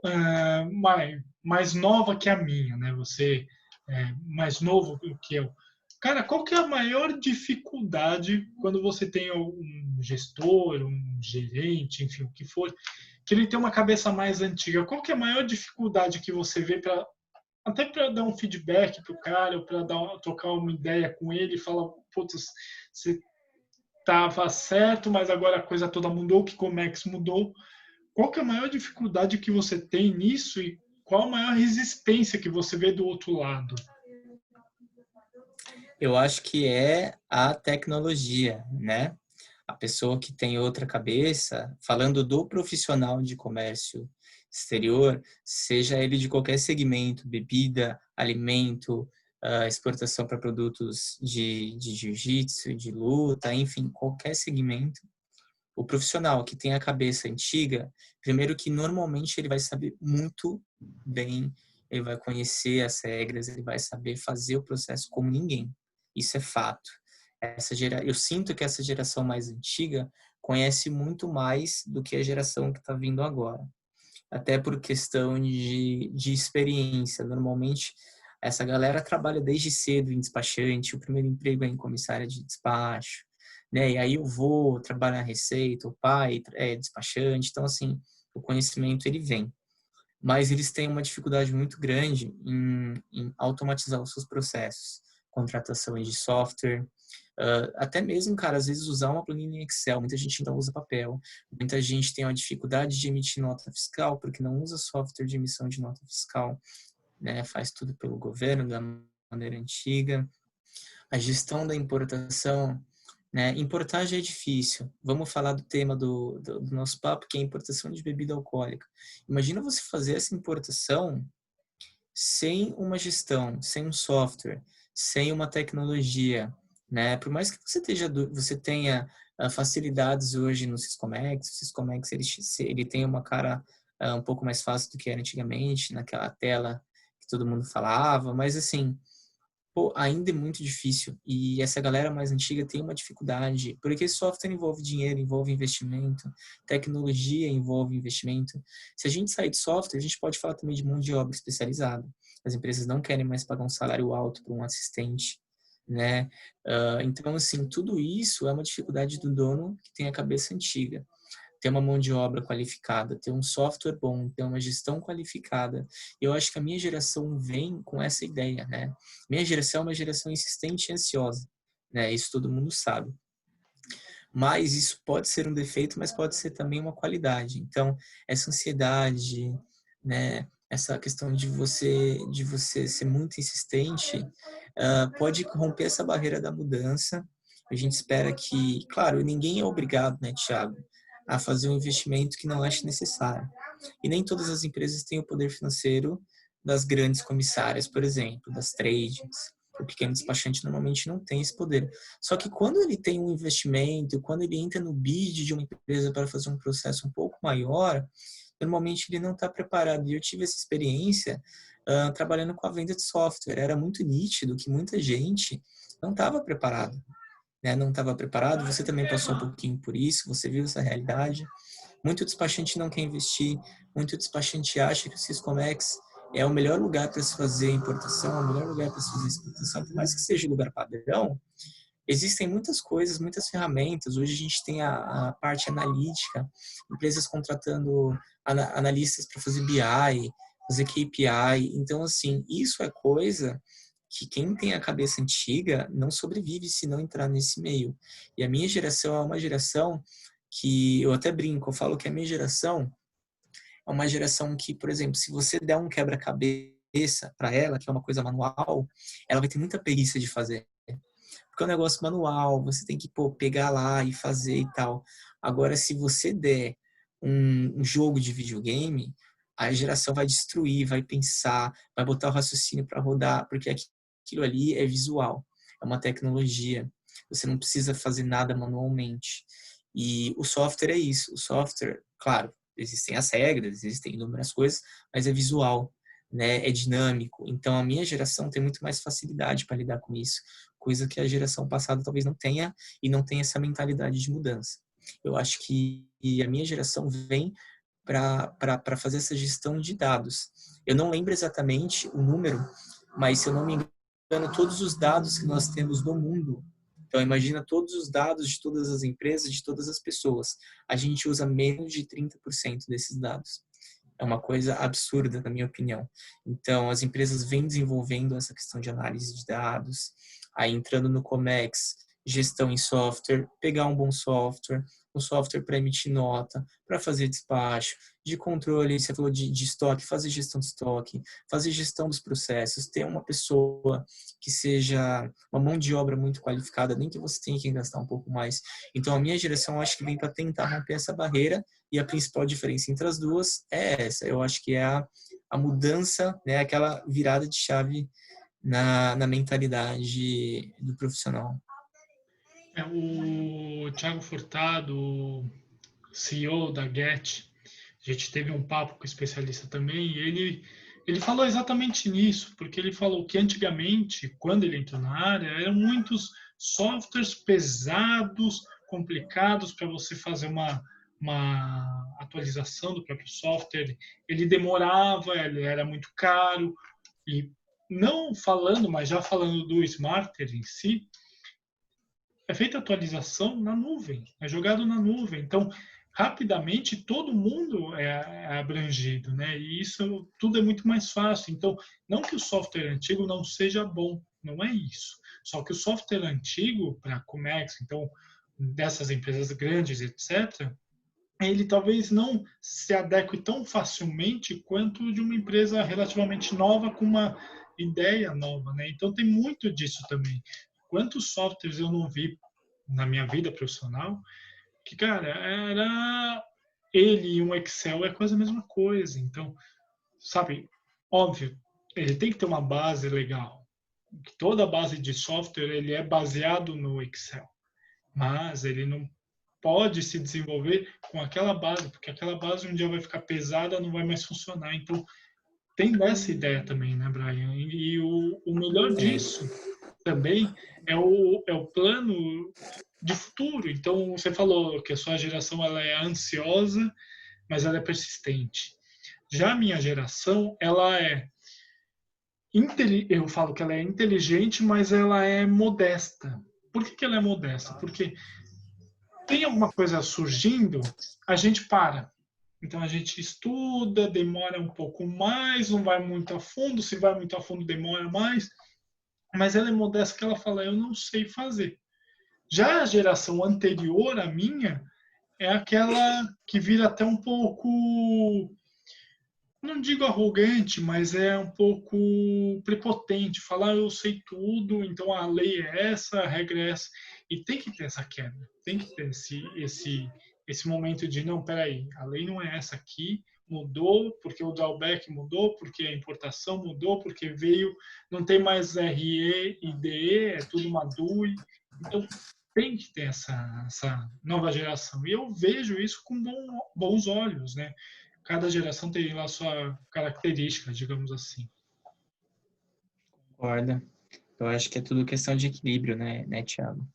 mais nova que a minha, né? Você é mais novo que eu. Cara, qual que é a maior dificuldade quando você tem um gestor, um gerente, enfim, o que for, que ele tem uma cabeça mais antiga? Qual que é a maior dificuldade que você vê até para dar um feedback para o cara, ou para trocar uma ideia com ele e falar, putz, você estava certo, mas agora a coisa toda mudou, que Comex mudou. Qual que é a maior dificuldade que você tem nisso e qual a maior resistência que você vê do outro lado? Eu acho que é a tecnologia, né? A pessoa que tem outra cabeça, falando do profissional de comércio exterior, seja ele de qualquer segmento, bebida, alimento, exportação para produtos de jiu-jitsu, de luta, enfim, qualquer segmento, o profissional que tem a cabeça antiga, primeiro que normalmente ele vai saber muito bem, ele vai conhecer as regras, ele vai saber fazer o processo como ninguém. Isso é fato. Eu sinto que essa geração mais antiga conhece muito mais do que a geração que está vindo agora. Até por questão de experiência. Normalmente, essa galera trabalha desde cedo em despachante, o primeiro emprego é em comissária de despacho, né? E aí eu vou trabalhar na receita, o pai é despachante, então assim, o conhecimento ele vem. Mas eles têm uma dificuldade muito grande em automatizar os seus processos. contratação aí de software. Até mesmo, cara, às vezes usar uma planilha em Excel. Muita gente ainda usa papel. Muita gente tem uma dificuldade de emitir nota fiscal porque não usa software de emissão de nota fiscal, né? Faz tudo pelo governo da maneira antiga. A gestão da importação, né? Importar já é difícil. Vamos falar do tema do nosso papo, que é a importação de bebida alcoólica. Imagina você fazer essa importação sem uma gestão, sem um software, sem uma tecnologia, né? Por mais que você tenha facilidades hoje no Syscomex, o Syscomex ele tem uma cara um pouco mais fácil do que era antigamente, naquela tela que todo mundo falava, mas assim, pô, ainda é muito difícil. E essa galera mais antiga tem uma dificuldade, porque software envolve dinheiro, envolve investimento, tecnologia envolve investimento. Se a gente sair de software, a gente pode falar também de mão de obra especializada. As empresas não querem mais pagar um salário alto para um assistente, né? Então, assim, tudo isso é uma dificuldade do dono que tem a cabeça antiga. Ter uma mão de obra qualificada, ter um software bom, ter uma gestão qualificada. Eu acho que a minha geração vem com essa ideia, né? Minha geração é uma geração insistente e ansiosa, né? Isso todo mundo sabe. Mas isso pode ser um defeito, mas pode ser também uma qualidade. Então, essa ansiedade, né? Essa questão de você ser muito insistente, pode romper essa barreira da mudança. A gente espera que, claro, ninguém é obrigado, né, Thiago, a fazer um investimento que não ache necessário. E nem todas as empresas têm o poder financeiro das grandes comissárias, por exemplo, das tradings. O pequeno despachante normalmente não tem esse poder. Só que quando ele tem um investimento, quando ele entra no bid de uma empresa para fazer um processo um pouco maior, normalmente ele não está preparado. E eu tive essa experiência trabalhando com a venda de software. Era muito nítido que muita gente não estava preparado, né? Não estava preparado. Você também passou um pouquinho por isso, você viu essa realidade. Muito despachante não quer investir, muito despachante acha que o Syscomex é o melhor lugar para se fazer importação, é o melhor lugar para se fazer exportação, por mais que seja lugar padrão. Existem muitas coisas, muitas ferramentas. Hoje a gente tem a parte analítica, empresas contratando analistas para fazer BI, fazer KPI. Então, assim, isso é coisa que quem tem a cabeça antiga não sobrevive se não entrar nesse meio. E a minha geração é uma geração que, eu até brinco, eu falo que a minha geração é uma geração que, por exemplo, se você der um quebra-cabeça para ela, que é uma coisa manual, ela vai ter muita preguiça de fazer. Porque é um negócio manual, você tem que pegar lá e fazer e tal. Agora, se você der um jogo de videogame, a geração vai destruir, vai pensar, vai botar o raciocínio para rodar, porque aquilo ali é visual, é uma tecnologia. Você não precisa fazer nada manualmente. E o software é isso. O software, claro, existem as regras, existem inúmeras coisas, mas é visual, né? É dinâmico. Então, a minha geração tem muito mais facilidade para lidar com isso, coisa que a geração passada talvez não tenha e não tem essa mentalidade de mudança. Eu acho que a minha geração vem para fazer essa gestão de dados. Eu não lembro exatamente o número, mas se eu não me engano, todos os dados que nós temos no mundo, então imagina todos os dados de todas as empresas, de todas as pessoas, a gente usa menos de 30% desses dados. É uma coisa absurda, na minha opinião. Então, as empresas vêm desenvolvendo essa questão de análise de dados, aí entrando no Comex, gestão em software, pegar um bom software, um software para emitir nota, para fazer despacho, de controle, você falou de estoque, fazer gestão de estoque, fazer gestão dos processos, ter uma pessoa que seja uma mão de obra muito qualificada, nem que você tenha que gastar um pouco mais. Então, a minha geração, eu acho que vem para tentar romper essa barreira, e a principal diferença entre as duas é essa. Eu acho que é a mudança, né, aquela virada de chave na mentalidade do profissional. O Thiago Furtado, CEO da Get, a gente teve um papo com o especialista também, e ele falou exatamente nisso, porque ele falou que antigamente, quando ele entrou na área, eram muitos softwares pesados, complicados para você fazer uma atualização do próprio software. Ele demorava, ele era muito caro, e não falando, mas já falando do Smarter em si, é feita atualização na nuvem, é jogado na nuvem. Então, rapidamente, todo mundo é abrangido, né? E isso tudo é muito mais fácil. Então, não que o software antigo não seja bom, não é isso. Só que o software antigo para Comex, então dessas empresas grandes, etc., ele talvez não se adeque tão facilmente quanto de uma empresa relativamente nova com uma ideia nova, né? Então tem muito disso também. Quantos softwares eu não vi na minha vida profissional que, cara, era ele e um Excel é quase a mesma coisa. Então, sabe, óbvio, ele tem que ter uma base legal. Toda a base de software ele é baseado no Excel, mas ele não pode se desenvolver com aquela base, porque aquela base um dia vai ficar pesada, não vai mais funcionar. Então, tem dessa ideia também, né, Brian? E o melhor É, disso também é o plano de futuro. Então, você falou que a sua geração ela é ansiosa, mas ela é persistente. Já a minha geração, ela é eu falo que ela é inteligente, mas ela é modesta. Por que ela é modesta? Porque tem alguma coisa surgindo, a gente para. Então a gente estuda, demora um pouco mais, não vai muito a fundo, se vai muito a fundo demora mais, mas ela é modesta que ela fala, eu não sei fazer. Já a geração anterior à minha é aquela que vira até um pouco, não digo arrogante, mas é um pouco prepotente, falar eu sei tudo, então a lei é essa, a regra é essa, e tem que ter essa quebra, tem que ter esse momento de não, peraí, a lei não é essa aqui, mudou porque o drawback mudou, porque a importação mudou, porque veio, não tem mais RE e DE, é tudo uma DUI, então tem que ter essa nova geração, e eu vejo isso com bons olhos, né? Cada geração tem lá a sua característica, digamos assim. concorda. Eu acho que é tudo questão de equilíbrio, né, Thiago?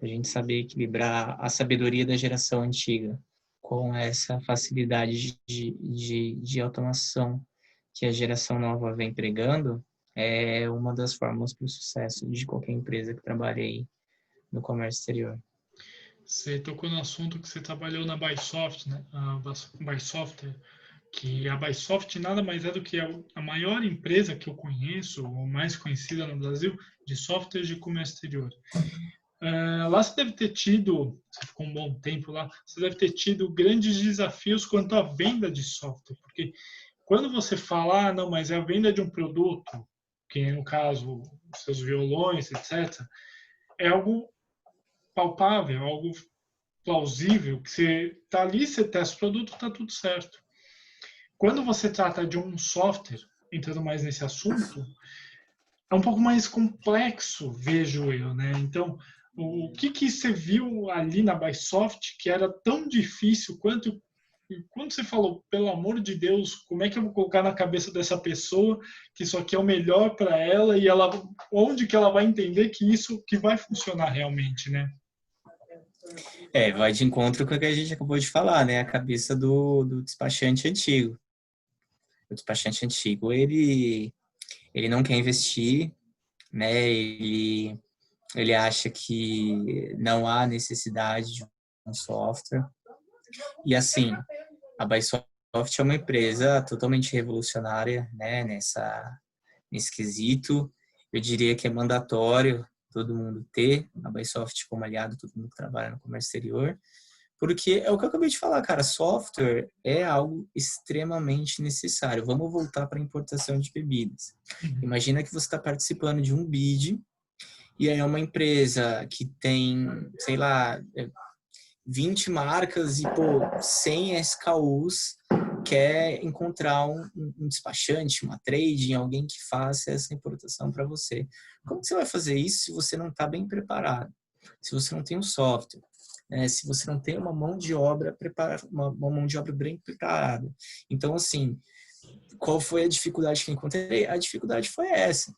A gente saber equilibrar a sabedoria da geração antiga com essa facilidade de automação que a geração nova vem pregando é uma das formas para o sucesso de qualquer empresa que trabalhe no comércio exterior. Você tocou no assunto que você trabalhou na Bysoft, né? A Bysoftware, que a Bysoft nada mais é do que a maior empresa que eu conheço, ou mais conhecida no Brasil, de software de comércio exterior. Lá você deve ter tido, você ficou um bom tempo lá, você deve ter tido grandes desafios quanto à venda de software, porque quando você fala, não, mas é a venda de um produto, que no caso, seus violões, etc., é algo palpável, algo plausível, que você está ali, você testa o produto, está tudo certo. Quando você trata de um software, entrando mais nesse assunto, é um pouco mais complexo, vejo eu, né? Então, o que você viu ali na Bysoft que era tão difícil quanto quando você falou, pelo amor de Deus, como é que eu vou colocar na cabeça dessa pessoa que isso aqui é o melhor para ela e ela, onde que ela vai entender que isso que vai funcionar realmente, né? Vai de encontro com o que a gente acabou de falar, né? A cabeça do despachante antigo. O despachante antigo, ele não quer investir, né? Ele acha que não há necessidade de um software. E assim, a Bysoft é uma empresa totalmente revolucionária, né? Nesse quesito. Eu diria que é mandatório todo mundo ter a Bysoft como aliado, todo mundo que trabalha no comércio exterior. Porque é o que eu acabei de falar, cara, software é algo extremamente necessário. Vamos voltar para a importação de bebidas. Uhum. Imagina que você está participando de um bid e aí é uma empresa que tem, sei lá, 20 marcas e, pô, 100 SKUs quer encontrar um despachante, uma trading, alguém que faça essa importação para você. Como que você vai fazer isso se você não está bem preparado? Se você não tem um software? Se você não tem uma mão de obra preparada, uma mão de obra bem preparada. Então, assim, qual foi a dificuldade que eu encontrei? A dificuldade foi essa.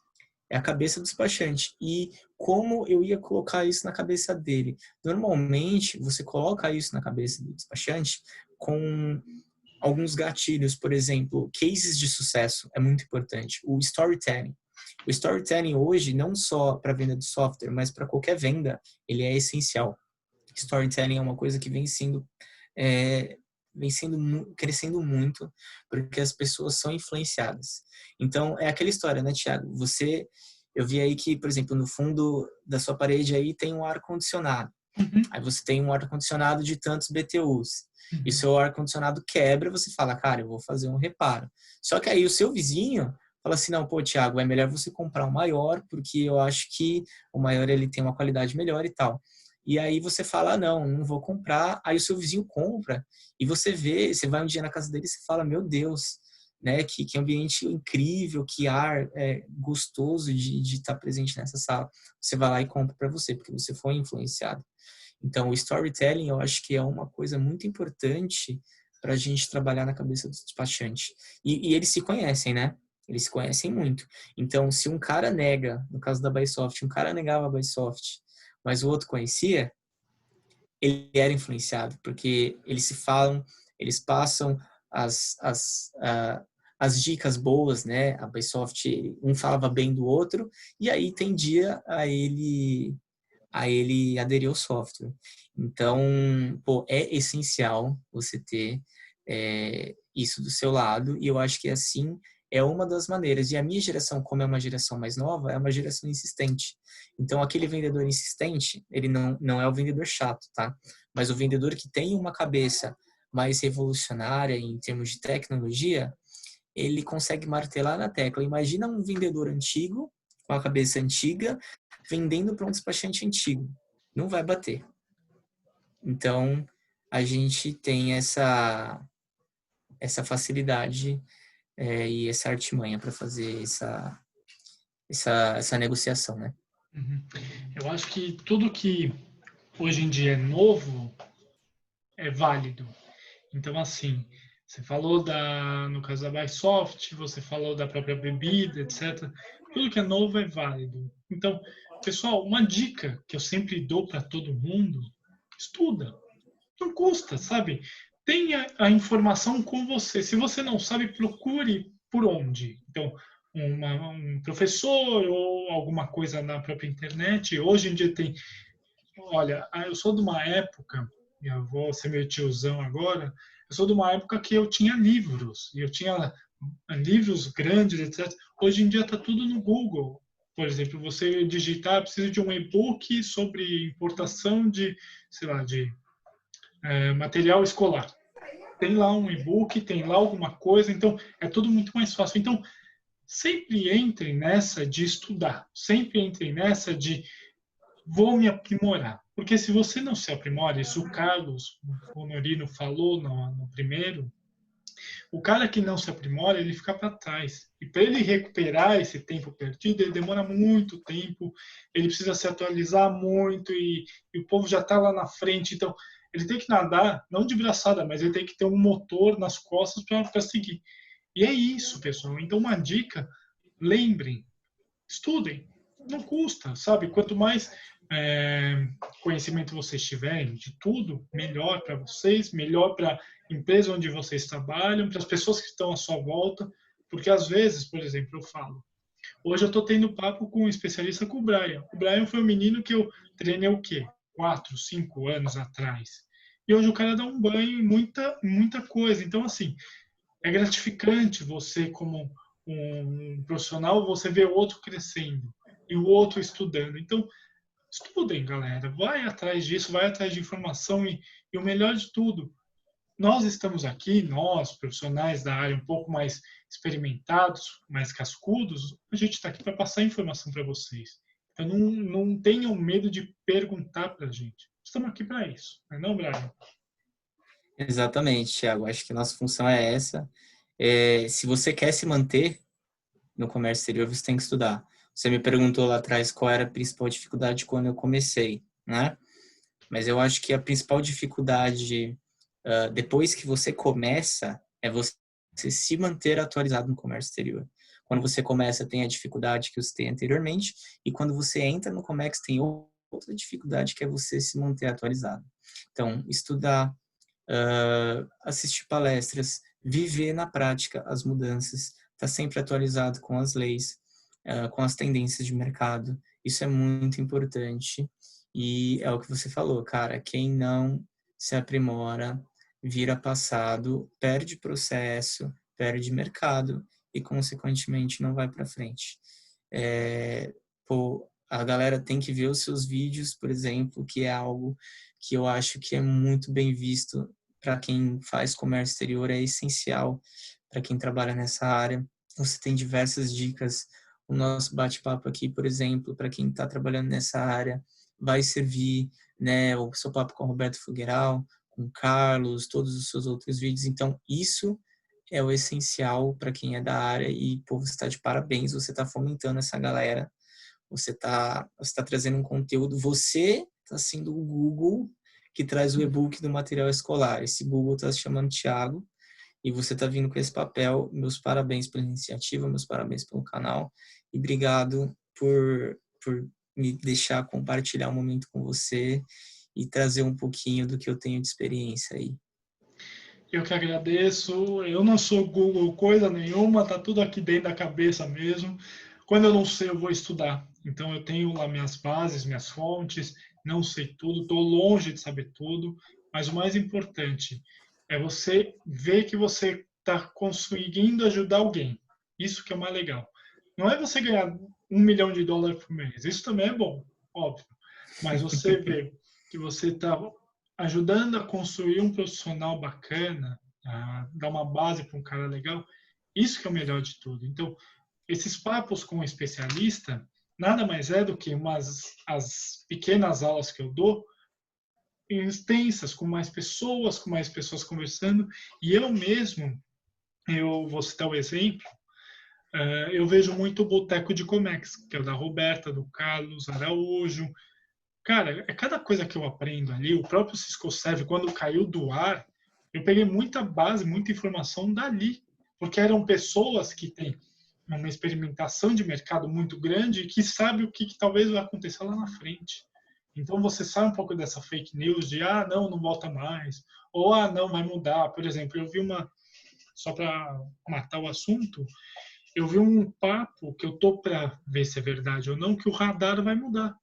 É a cabeça do despachante. E como eu ia colocar isso na cabeça dele? Normalmente, você coloca isso na cabeça do despachante com alguns gatilhos, por exemplo, cases de sucesso é muito importante. O storytelling. O storytelling hoje, não só para venda de software, mas para qualquer venda, ele é essencial. Storytelling é uma coisa que crescendo muito, porque as pessoas são influenciadas. Então, é aquela história, né, Thiago? Você eu vi aí que, por exemplo, no fundo da sua parede aí tem um ar-condicionado. Uhum, Aí você tem um ar-condicionado de tantos BTUs. E o uhum. seu ar-condicionado quebra, você fala, cara, eu vou fazer um reparo. Só que aí o seu vizinho fala assim, não, pô, Thiago, é melhor você comprar um maior, porque eu acho que o maior ele tem uma qualidade melhor e tal. E aí você fala, ah, não vou comprar. Aí o seu vizinho compra e você vê, você vai um dia na casa dele e você fala, meu Deus, né, que ambiente incrível, que ar gostoso de estar presente nessa sala. Você vai lá e compra para você, porque você foi influenciado. Então, o storytelling, eu acho que é uma coisa muito importante para a gente trabalhar na cabeça do despachante. E eles se conhecem, né? Eles se conhecem muito. Então, se um cara nega, no caso da Buy-Soft, um cara negava a Buy-Soft, mas o outro conhecia, ele era influenciado, porque eles se falam, eles passam as dicas boas, né? A Buy-Soft, um falava bem do outro, e aí tendia a ele aderir ao software. Então, pô, é essencial você ter isso do seu lado, e eu acho que assim é uma das maneiras. E a minha geração, como é uma geração mais nova, é uma geração insistente. Então, aquele vendedor insistente, ele não é o vendedor chato, tá? Mas o vendedor que tem uma cabeça mais revolucionária em termos de tecnologia, ele consegue martelar na tecla. Imagina um vendedor antigo, com a cabeça antiga, vendendo para um despachante antigo. Não vai bater. Então, a gente tem essa facilidade e essa artimanha para fazer essa negociação, né? Uhum. Eu acho que tudo que hoje em dia é novo é válido. Então, assim, você falou no caso da Buy-Soft, você falou da própria bebida, etc. Tudo que é novo é válido. Então, pessoal, uma dica que eu sempre dou para todo mundo: estuda. Não custa, sabe? Tenha a informação com você. Se você não sabe, procure por onde. Então, um professor ou alguma coisa na própria internet. Hoje em dia tem. Olha, eu sou de uma época, e eu vou ser meu tiozão agora, eu sou de uma época que eu tinha livros, e eu tinha livros grandes, etc. Hoje em dia está tudo no Google. Por exemplo, você digitar, precisa de um e-book sobre importação de, sei lá, de material escolar. Tem lá um e-book, tem lá alguma coisa, então é tudo muito mais fácil. Então, sempre entrem nessa de estudar, sempre entrem nessa de vou me aprimorar. Porque se você não se aprimora, isso o Carlos Honorino falou no primeiro, o cara que não se aprimora, ele fica para trás. E para ele recuperar esse tempo perdido, ele demora muito tempo, ele precisa se atualizar muito e o povo já está lá na frente. Então, ele tem que nadar, não de braçada, mas ele tem que ter um motor nas costas para seguir. E é isso, pessoal. Então, uma dica: lembrem, estudem. Não custa, sabe? Quanto mais é, conhecimento vocês tiverem de tudo, melhor para vocês, melhor para a empresa onde vocês trabalham, para as pessoas que estão à sua volta. Porque às vezes, por exemplo, eu falo, hoje eu estou tendo papo com um especialista, com o Brian. O Brian foi um menino que eu treinei o quê? 4, 5 anos atrás. E hoje o cara dá um banho em muita coisa. Então, assim, é gratificante você, como um profissional, você ver o outro crescendo e o outro estudando. Então, estudem, galera. Vai atrás disso, vai atrás de informação e o melhor de tudo, nós estamos aqui, nós, profissionais da área um pouco mais experimentados, mais cascudos, a gente está aqui para passar informação para vocês. Então, não tenham medo de perguntar para a gente. Estamos aqui para isso, não é não, Brian? Exatamente, Thiago. Acho que a nossa função é essa. Se você quer se manter no comércio exterior, você tem que estudar. Você me perguntou lá atrás qual era a principal dificuldade quando eu comecei, né? Mas eu acho que a principal dificuldade depois que você começa é você se manter atualizado no comércio exterior. Quando você começa, tem a dificuldade que você tem anteriormente, e quando você entra no Comex, tem outra dificuldade que é você se manter atualizado. Então, estudar, assistir palestras, viver na prática as mudanças, estar sempre atualizado com as leis, com as tendências de mercado. Isso é muito importante. E é o que você falou, cara, quem não se aprimora, vira passado, perde processo, perde mercado e, consequentemente, não vai para frente. pô, a galera tem que ver os seus vídeos, por exemplo, que é algo que eu acho que é muito bem visto para quem faz comércio exterior, é essencial para quem trabalha nessa área. Você tem diversas dicas. O nosso bate-papo aqui, por exemplo, para quem está trabalhando nessa área, vai servir, né, o seu papo com o Roberto Figueiral, com o Carlos, todos os seus outros vídeos. Então, isso é o essencial para quem é da área e, pô, você está de parabéns, você está fomentando essa galera, você tá trazendo um conteúdo, você está sendo o Google que traz o e-book do material escolar. Esse Google está se chamando Thiago e você está vindo com esse papel. Meus parabéns pela iniciativa, meus parabéns pelo canal e obrigado por me deixar compartilhar um momento com você e trazer um pouquinho do que eu tenho de experiência aí. Eu que agradeço. Eu não sou Google coisa nenhuma, tá tudo aqui dentro da cabeça mesmo. Quando eu não sei, eu vou estudar. Então eu tenho lá minhas bases, minhas fontes, não sei tudo, estou longe de saber tudo, mas o mais importante é você ver que você está conseguindo ajudar alguém. Isso que é o mais legal. Não é você ganhar US$ 1 milhão por mês. Isso também é bom, óbvio. Mas você vê que você está ajudando a construir um profissional bacana, a dar uma base para um cara legal, isso que é o melhor de tudo. Então, esses papos com o especialista nada mais é do que as pequenas aulas que eu dou extensas, com mais pessoas conversando, e eu mesmo, eu vou citar o exemplo, eu vejo muito o Boteco de Comex, que é o da Roberta, do Carlos Araújo. Cara, é cada coisa que eu aprendo ali. O próprio Cisco Serve, quando caiu do ar, eu peguei muita base, muita informação dali, porque eram pessoas que têm uma experimentação de mercado muito grande e que sabe o que talvez vai acontecer lá na frente. Então você sai um pouco dessa fake news de não, não volta mais, ou não, vai mudar. Por exemplo, eu vi só para matar o assunto, eu vi um papo que eu tô para ver se é verdade ou não, que o radar vai mudar.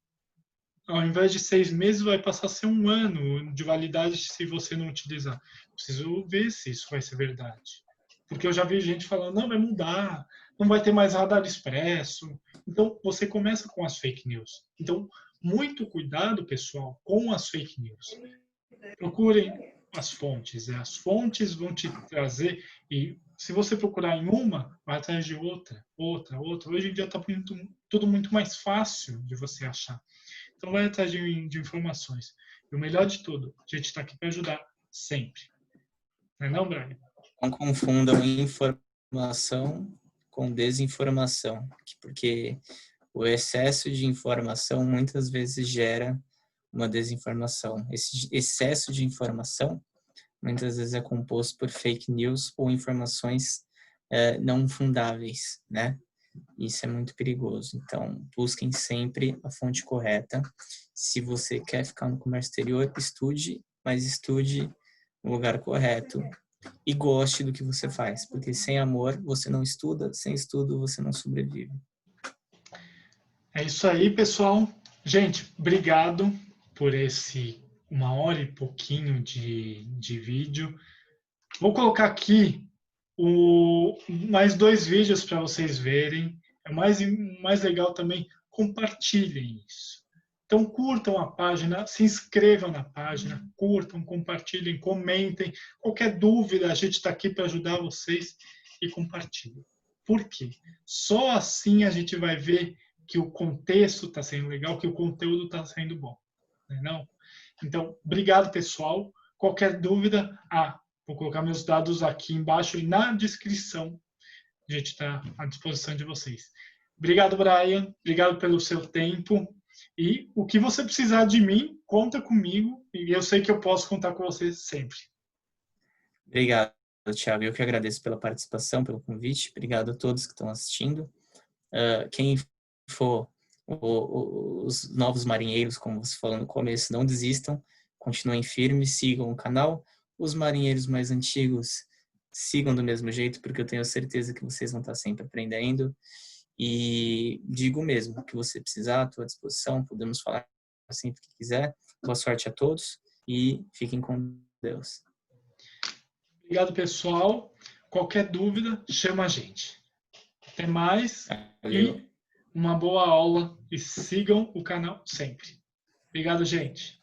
Ao invés de 6 meses, vai passar a ser 1 ano de validade se você não utilizar. Preciso ver se isso vai ser verdade. Porque eu já vi gente falando, não, vai mudar, não vai ter mais radar expresso. Então, você começa com as fake news. Então, muito cuidado, pessoal, com as fake news. Procurem as fontes. As fontes vão te trazer, e se você procurar em uma, vai atrás de outra, outra, outra. Hoje em dia está tudo muito mais fácil de você achar. Então, vai atrás de informações. E o melhor de tudo, a gente está aqui para ajudar sempre. Não é não, Brian? Não confundam informação com desinformação, porque o excesso de informação muitas vezes gera uma desinformação. Esse excesso de informação muitas vezes é composto por fake news ou informações não fundáveis, né? Isso é muito perigoso. Então, busquem sempre a fonte correta. Se você quer ficar no comércio exterior, estude, mas estude no lugar correto e goste do que você faz, porque sem amor você não estuda, sem estudo você não sobrevive. É isso aí, pessoal. Gente, obrigado por 1 hora e pouquinho de vídeo. Vou colocar aqui mais 2 vídeos para vocês verem. É mais legal também, compartilhem isso. Então, curtam a página, se inscrevam na página, curtam, compartilhem, comentem. Qualquer dúvida, a gente está aqui para ajudar vocês e compartilhem. Por quê? Só assim a gente vai ver que o contexto está sendo legal, que o conteúdo está sendo bom. Não? Então, obrigado, pessoal. Qualquer dúvida, vou colocar meus dados aqui embaixo e na descrição. A gente está à disposição de vocês. Obrigado, Brian. Obrigado pelo seu tempo. E o que você precisar de mim, conta comigo. E eu sei que eu posso contar com você sempre. Obrigado, Thiago. Eu que agradeço pela participação, pelo convite. Obrigado a todos que estão assistindo. Quem for os novos marinheiros, como você falou no começo, não desistam. Continuem firmes, sigam o canal. Os marinheiros mais antigos sigam do mesmo jeito, porque eu tenho certeza que vocês vão estar sempre aprendendo. E digo mesmo, que você precisar, estou à disposição, podemos falar sempre que quiser. Boa sorte a todos e fiquem com Deus. Obrigado, pessoal. Qualquer dúvida, chama a gente. Até mais. Valeu. E uma boa aula e sigam o canal sempre. Obrigado, gente.